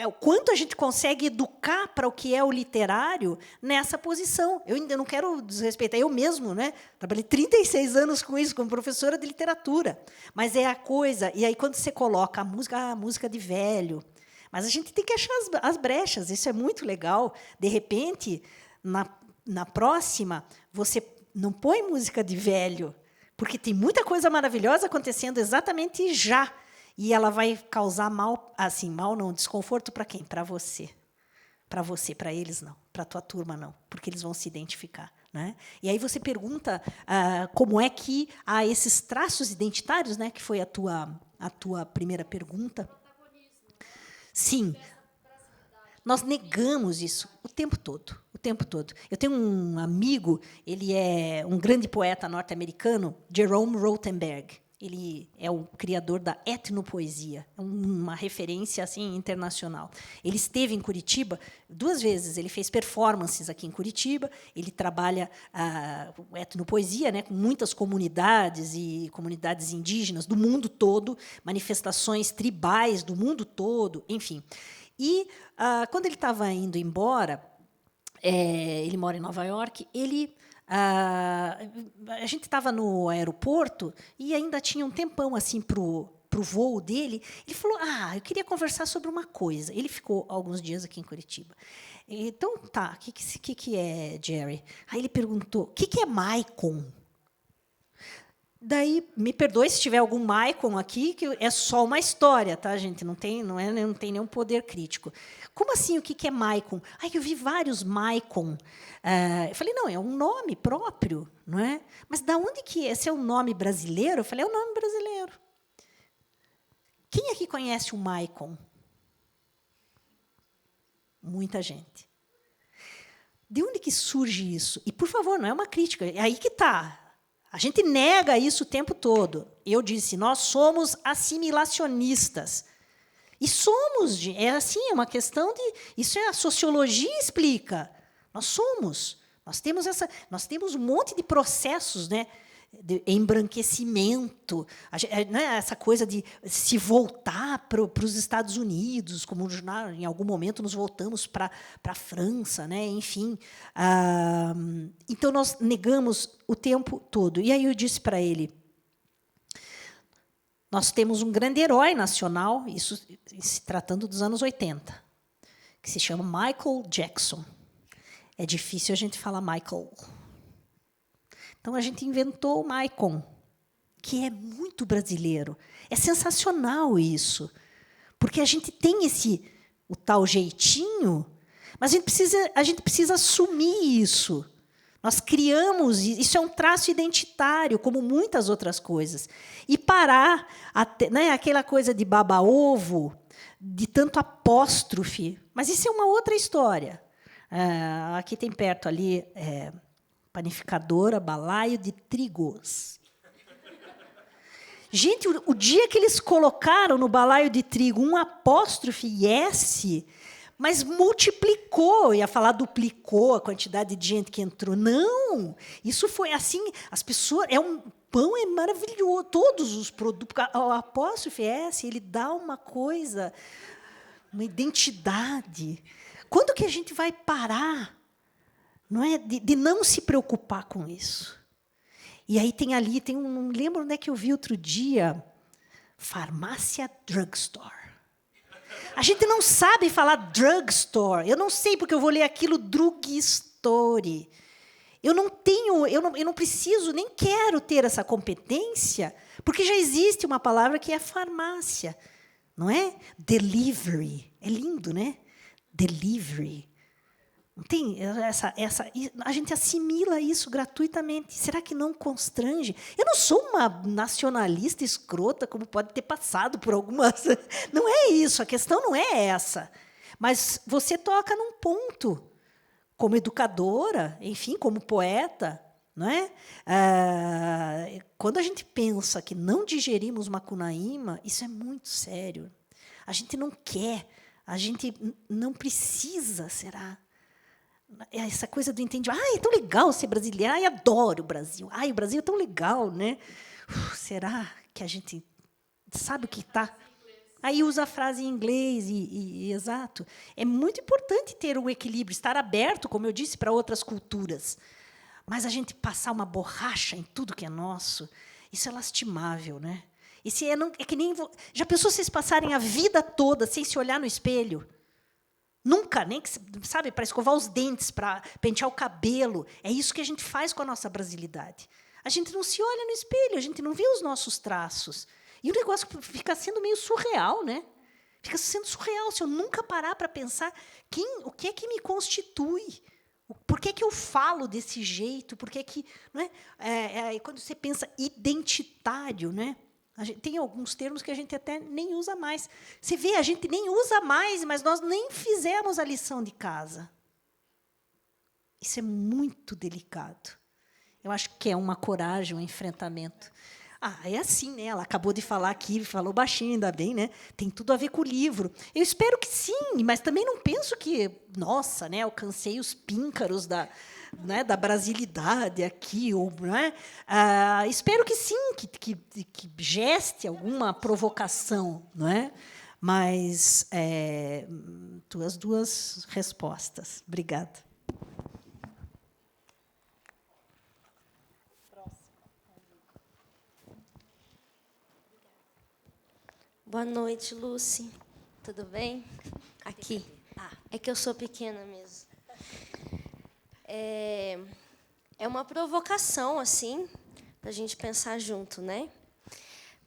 O quanto a gente consegue educar para o que é o literário nessa posição. Eu ainda não quero desrespeitar, eu mesmo, né? Trabalhei 36 anos com isso, como professora de literatura. Mas é a coisa... E aí, quando você coloca a música de velho... Mas a gente tem que achar as brechas, isso é muito legal. De repente, na próxima, você não põe música de velho, porque tem muita coisa maravilhosa acontecendo exatamente já. E ela vai causar desconforto para quem? Para você. Para você, para eles não. Para a tua turma não, porque eles vão se identificar. Né? E aí você pergunta como é que há esses traços identitários, né, que foi a tua primeira pergunta. Sim, nós negamos isso o tempo todo. O tempo todo. Eu tenho um amigo, ele é um grande poeta norte-americano, Jerome Rothenberg. Ele é o criador da etnopoesia, uma referência assim internacional. Ele esteve em Curitiba 2 vezes. Ele fez performances aqui em Curitiba. Ele trabalha etnopoesia, né, com muitas comunidades e comunidades indígenas do mundo todo, manifestações tribais do mundo todo, enfim. E quando ele estava indo embora, ele mora em Nova York. A gente estava no aeroporto e ainda tinha um tempão assim para o voo dele. Ele falou: eu queria conversar sobre uma coisa. Ele ficou alguns dias aqui em Curitiba. Então, tá, o que é, Jerry? Aí ele perguntou: o que é Maicon? Daí, me perdoe se tiver algum Maicon aqui, que é só uma história, tá, gente? Não tem nenhum poder crítico. Como assim, o que é Maicon? Eu vi vários Maicon. Eu falei, não, é um nome próprio, não é? Mas de onde que esse é um nome brasileiro? Eu falei, é um nome brasileiro. Quem aqui conhece o Maicon? Muita gente. De onde que surge isso? E, por favor, não é uma crítica, é aí que está. A gente nega isso o tempo todo. Eu disse, nós somos assimilacionistas. E somos, é assim, é uma questão de... Isso a sociologia explica. Nós somos. Nós temos um monte de processos, né, de embranquecimento, essa coisa de se voltar para os Estados Unidos, como em algum momento nos voltamos para a França, né? Enfim. Então, nós negamos o tempo todo. E aí eu disse para ele, Nós temos um grande herói nacional, isso se tratando dos anos 80, que se chama Michael Jackson. É difícil a gente falar Michael. Então, a gente inventou o Maicon, que é muito brasileiro. É sensacional isso, porque a gente tem o tal jeitinho, mas a gente precisa assumir isso. Nós criamos, isso é um traço identitário, como muitas outras coisas. E parar, né, aquela coisa de baba-ovo, de tanto apóstrofe. Mas isso é uma outra história. Aqui tem perto ali, panificadora, balaio de trigos. Gente, o dia que eles colocaram no balaio de trigo um apóstrofe e S, mas multiplicou, ia falar duplicou a quantidade de gente que entrou. Não! Isso foi assim, as pessoas... Pão é maravilhoso, todos os produtos... O apóstrofe S, ele dá uma coisa, uma identidade. Quando que a gente vai parar, não é, de não se preocupar com isso? E aí não lembro onde é que eu vi outro dia, farmácia drugstore. A gente não sabe falar drugstore. Eu não sei porque eu vou ler aquilo drugstore. Eu não preciso, nem quero ter essa competência, porque já existe uma palavra que é farmácia, não é? Delivery. É lindo, né? Delivery. Não tem a gente assimila isso gratuitamente. Será que não constrange? Eu não sou uma nacionalista escrota, como pode ter passado por algumas... Não é isso, a questão não é essa. Mas você toca num ponto, como educadora, enfim, como poeta, não é? Quando a gente pensa que não digerimos Macunaíma, isso é muito sério. A gente não quer, a gente não precisa, será? Essa coisa do entendimento. É tão legal ser brasileiro. Adoro o Brasil. O Brasil é tão legal, né? Será que a gente sabe o que está? Aí usa a frase em inglês, exato. É muito importante ter um equilíbrio, estar aberto, como eu disse, para outras culturas. Mas a gente passar uma borracha em tudo que é nosso, isso é lastimável, né? É que nem... Já pensou vocês passarem a vida toda sem se olhar no espelho? Nunca, nem sabe, para escovar os dentes, para pentear o cabelo. É isso que a gente faz com a nossa brasilidade. A gente não se olha no espelho, a gente não vê os nossos traços. E o negócio fica sendo meio surreal, né? Fica sendo surreal se eu nunca parar para pensar o que é que me constitui. Por que eu falo desse jeito? Por que não é? Quando você pensa identitário, né? Tem alguns termos que a gente até nem usa mais. Você vê, a gente nem usa mais, mas nós nem fizemos a lição de casa. Isso é muito delicado. Eu acho que é uma coragem, um enfrentamento. É assim, né? Ela acabou de falar aqui, falou baixinho, ainda bem, né? Tem tudo a ver com o livro. Eu espero que sim, mas também não penso que, nossa, né, alcancei os píncaros da brasilidade aqui, ou, né? Espero que sim, que geste alguma provocação, não é? Mas tuas duas respostas. Obrigada. Boa noite, Lucy. Tudo bem? Aqui. É que eu sou pequena mesmo. É uma provocação, assim, para a gente pensar junto, né?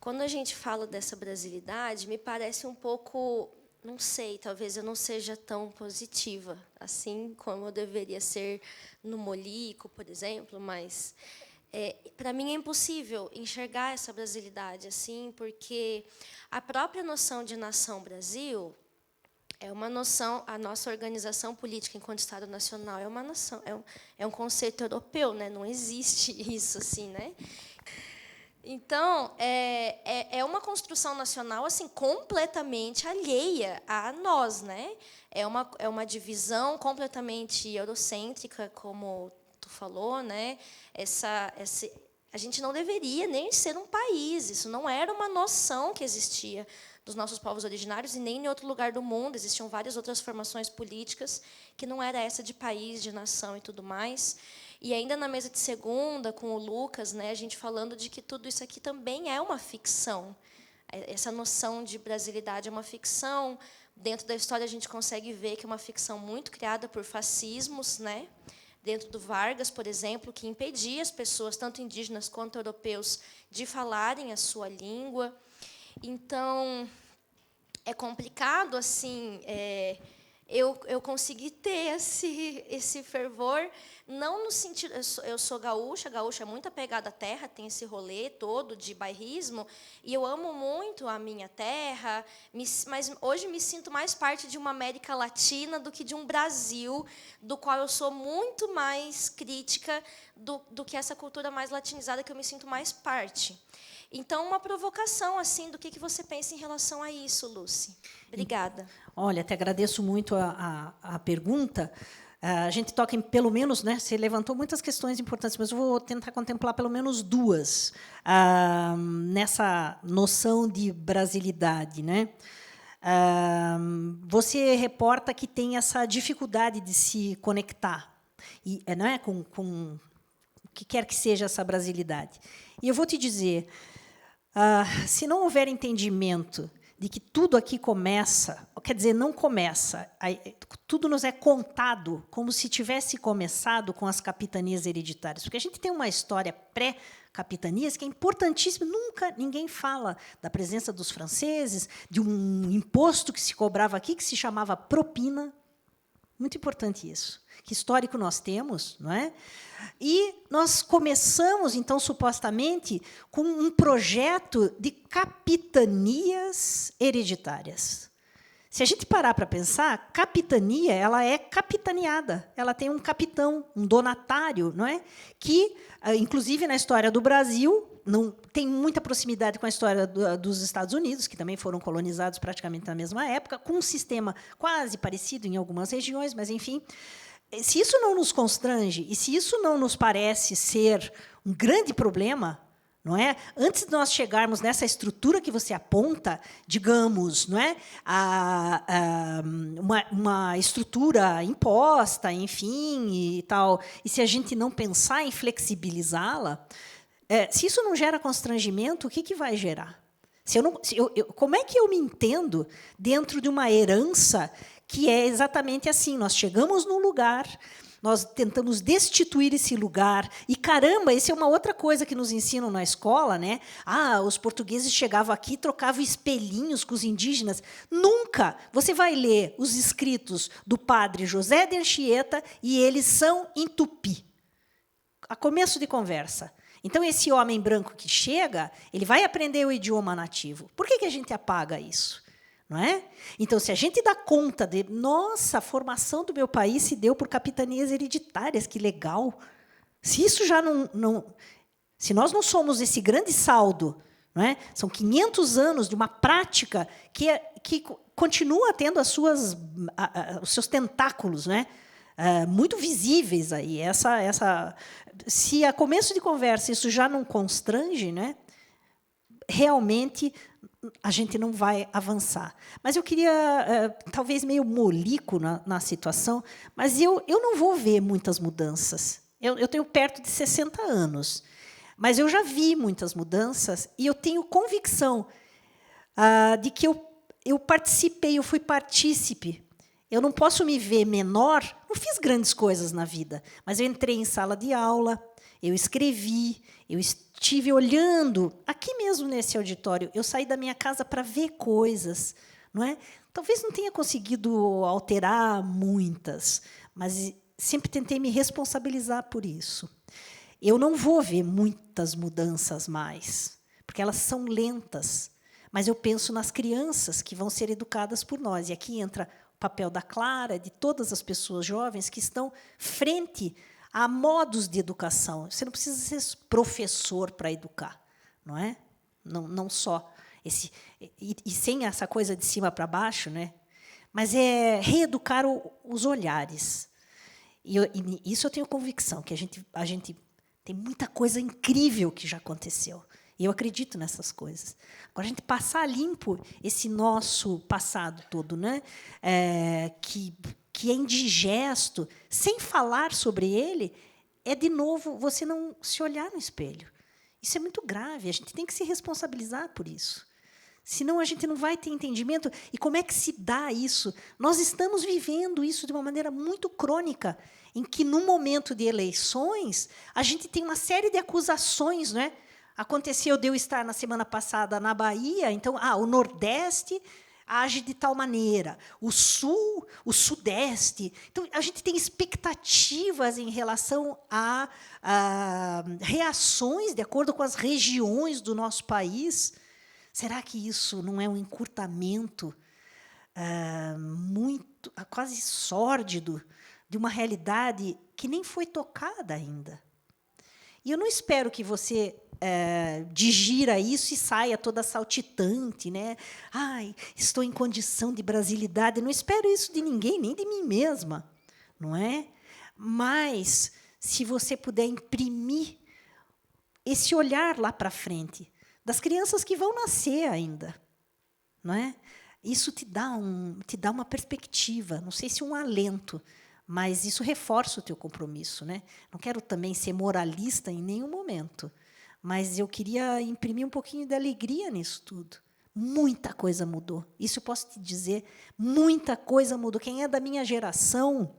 Quando a gente fala dessa brasilidade, me parece um pouco, não sei, talvez eu não seja tão positiva, assim como eu deveria ser no Molico, por exemplo, mas para mim é impossível enxergar essa brasilidade assim, porque a própria noção de nação Brasil é uma noção, a nossa organização política enquanto Estado Nacional é uma nação, é um conceito europeu, né? Não existe isso assim, né? Então é uma construção nacional assim completamente alheia a nós, né? É uma divisão completamente eurocêntrica, como tu falou, né? A gente não deveria nem ser um país. Isso não era uma noção que existia dos nossos povos originários e nem em outro lugar do mundo. Existiam várias outras formações políticas que não era essa de país, de nação e tudo mais. E ainda na mesa de segunda, com o Lucas, né, a gente falando de que tudo isso aqui também é uma ficção. essa noção de brasilidade é uma ficção. Dentro da história, a gente consegue ver que é uma ficção muito criada por fascismos, né? Dentro do Vargas, por exemplo, que impedia as pessoas, tanto indígenas quanto europeus, de falarem a sua língua. Então, é complicado, assim, eu consegui ter esse fervor, não no sentido... Eu sou gaúcha é muito apegada à terra, tem esse rolê todo de bairrismo, e eu amo muito a minha terra, mas hoje me sinto mais parte de uma América Latina do que de um Brasil, do qual eu sou muito mais crítica do que essa cultura mais latinizada, que eu me sinto mais parte. Então, uma provocação, assim, do que você pensa em relação a isso, Lucy? Obrigada. Olha, te agradeço muito a pergunta. A gente toca em, pelo menos, né, você levantou muitas questões importantes, mas eu vou tentar contemplar pelo menos duas nessa noção de brasilidade, né? Você reporta que tem essa dificuldade de se conectar, e, não é, com o que quer que seja essa brasilidade. E eu vou te dizer, se não houver entendimento de que tudo aqui começa, quer dizer, não começa, tudo nos é contado como se tivesse começado com as capitanias hereditárias, porque a gente tem uma história pré-capitanias que é importantíssima, nunca ninguém fala da presença dos franceses, de um imposto que se cobrava aqui, que se chamava propina, muito importante isso. Que histórico nós temos, não é? E nós começamos, então, supostamente, com um projeto de capitanias hereditárias. Se a gente parar para pensar, capitania ela é capitaneada, ela tem um capitão, um donatário, não é? Que, inclusive, na história do Brasil, não tem muita proximidade com a história dos Estados Unidos, que também foram colonizados praticamente na mesma época, com um sistema quase parecido em algumas regiões, mas, enfim, se isso não nos constrange e se isso não nos parece ser um grande problema, não é? Antes de nós chegarmos nessa estrutura que você aponta, digamos, não é? Uma estrutura imposta, enfim, e tal, e se a gente não pensar em flexibilizá-la, se isso não gera constrangimento, o que vai gerar? Como é que eu me entendo dentro de uma herança que é exatamente assim? Nós chegamos num lugar, nós tentamos destituir esse lugar, e, caramba, isso é uma outra coisa que nos ensinam na escola, né? Os portugueses chegavam aqui e trocavam espelhinhos com os indígenas. Nunca! Você vai ler os escritos do padre José de Anchieta e eles são em tupi. A começo de conversa. Então, esse homem branco que chega, ele vai aprender o idioma nativo. Por que a gente apaga isso? Não é? Então, se a gente dá conta de, nossa, a formação do meu país se deu por capitanias hereditárias, que legal. Se isso já se nós não somos esse grande saldo, não é? São 500 anos de uma prática que continua tendo os seus tentáculos, não é? Muito visíveis aí. Se a começo de conversa isso já não constrange, né, realmente a gente não vai avançar. Mas eu queria, talvez meio molico na situação, mas eu não vou ver muitas mudanças. Eu tenho perto de 60 anos, mas eu já vi muitas mudanças e eu tenho convicção de que eu participei, eu fui partícipe. Eu não posso me ver menor, não fiz grandes coisas na vida, mas eu entrei em sala de aula, eu escrevi, eu estive olhando, aqui mesmo nesse auditório, eu saí da minha casa para ver coisas, não é? Talvez não tenha conseguido alterar muitas, mas sempre tentei me responsabilizar por isso. Eu não vou ver muitas mudanças mais, porque elas são lentas, mas eu penso nas crianças que vão ser educadas por nós, e aqui entra papel da Clara, de todas as pessoas jovens que estão frente a modos de educação. Você não precisa ser professor para educar, não é? Não só e sem essa coisa de cima para baixo, né? Mas é reeducar os olhares. E isso eu tenho convicção que a gente tem muita coisa incrível que já aconteceu. E eu acredito nessas coisas. Agora, a gente passar limpo esse nosso passado todo, né? Que é indigesto, sem falar sobre ele, é, de novo, você não se olhar no espelho. Isso é muito grave, a gente tem que se responsabilizar por isso. Senão a gente não vai ter entendimento. E como é que se dá isso? Nós estamos vivendo isso de uma maneira muito crônica, em que, no momento de eleições, a gente tem uma série de acusações, não é? Aconteceu de eu estar, na semana passada, na Bahia, então, o Nordeste age de tal maneira, o Sul, o Sudeste. Então, a gente tem expectativas em relação a reações de acordo com as regiões do nosso país. Será que isso não é um encurtamento muito, quase sórdido, de uma realidade que nem foi tocada ainda? E eu não espero que você digira isso e saia toda saltitante, né? Ai, estou em condição de brasilidade. Eu não espero isso de ninguém, nem de mim mesma, não é? Mas, se você puder imprimir esse olhar lá para frente, das crianças que vão nascer ainda, não é? Isso te dá uma perspectiva, não sei se um alento, mas isso reforça o teu compromisso, né? Não quero também ser moralista em nenhum momento, mas eu queria imprimir um pouquinho de alegria nisso tudo. Muita coisa mudou. Isso eu posso te dizer, muita coisa mudou. Quem é da minha geração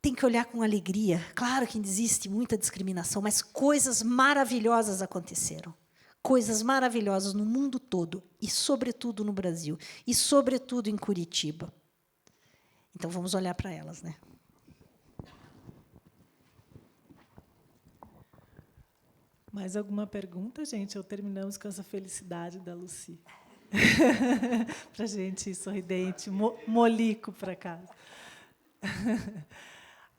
tem que olhar com alegria. Claro que existe muita discriminação, mas coisas maravilhosas aconteceram. Coisas maravilhosas no mundo todo, e, sobretudo, no Brasil, e, sobretudo, em Curitiba. Então, vamos olhar para elas, né? Mais alguma pergunta, gente? Ou terminamos com essa felicidade da Lucy? Para a gente ir sorridente, molico para casa.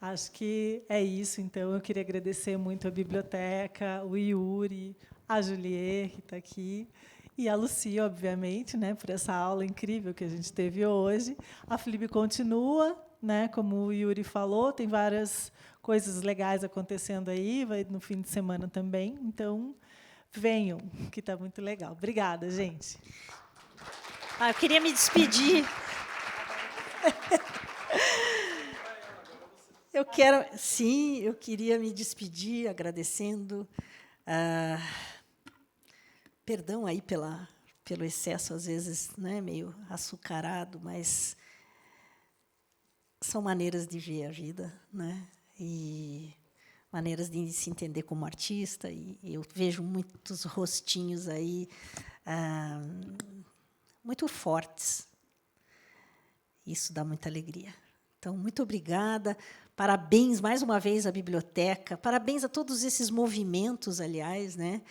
Acho que é isso. Então, eu queria agradecer muito a biblioteca, o Yuri, a Juliet, que está aqui, e a Lucy, obviamente, né, por essa aula incrível que a gente teve hoje. A FLIB continua, né, como o Yuri falou, tem várias coisas legais acontecendo aí, vai no fim de semana também. Então, venham, que está muito legal. Obrigada, gente. Eu queria me despedir. Eu queria me despedir agradecendo. Perdão aí pelo excesso, às vezes, né, meio açucarado, mas são maneiras de ver a vida, né, e maneiras de se entender como artista. E eu vejo muitos rostinhos aí muito fortes. Isso dá muita alegria. Então, muito obrigada. Parabéns, mais uma vez, à biblioteca. Parabéns a todos esses movimentos, aliás, né?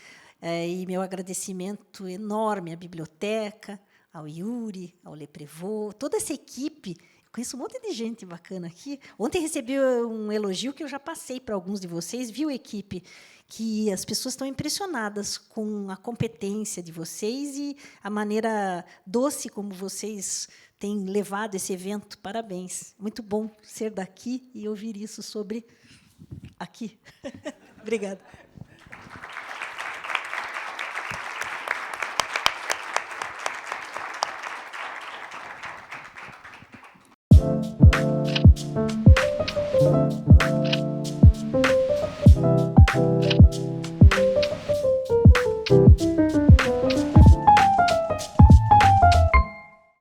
E meu agradecimento enorme à biblioteca, ao Yuri, ao Leprevô, toda essa equipe. Eu conheço um monte de gente bacana aqui. Ontem recebi um elogio que eu já passei para alguns de vocês, viu, equipe? Que as pessoas estão impressionadas com a competência de vocês e a maneira doce como vocês têm levado esse evento. Parabéns. Muito bom ser daqui e ouvir isso sobre aqui. Obrigada.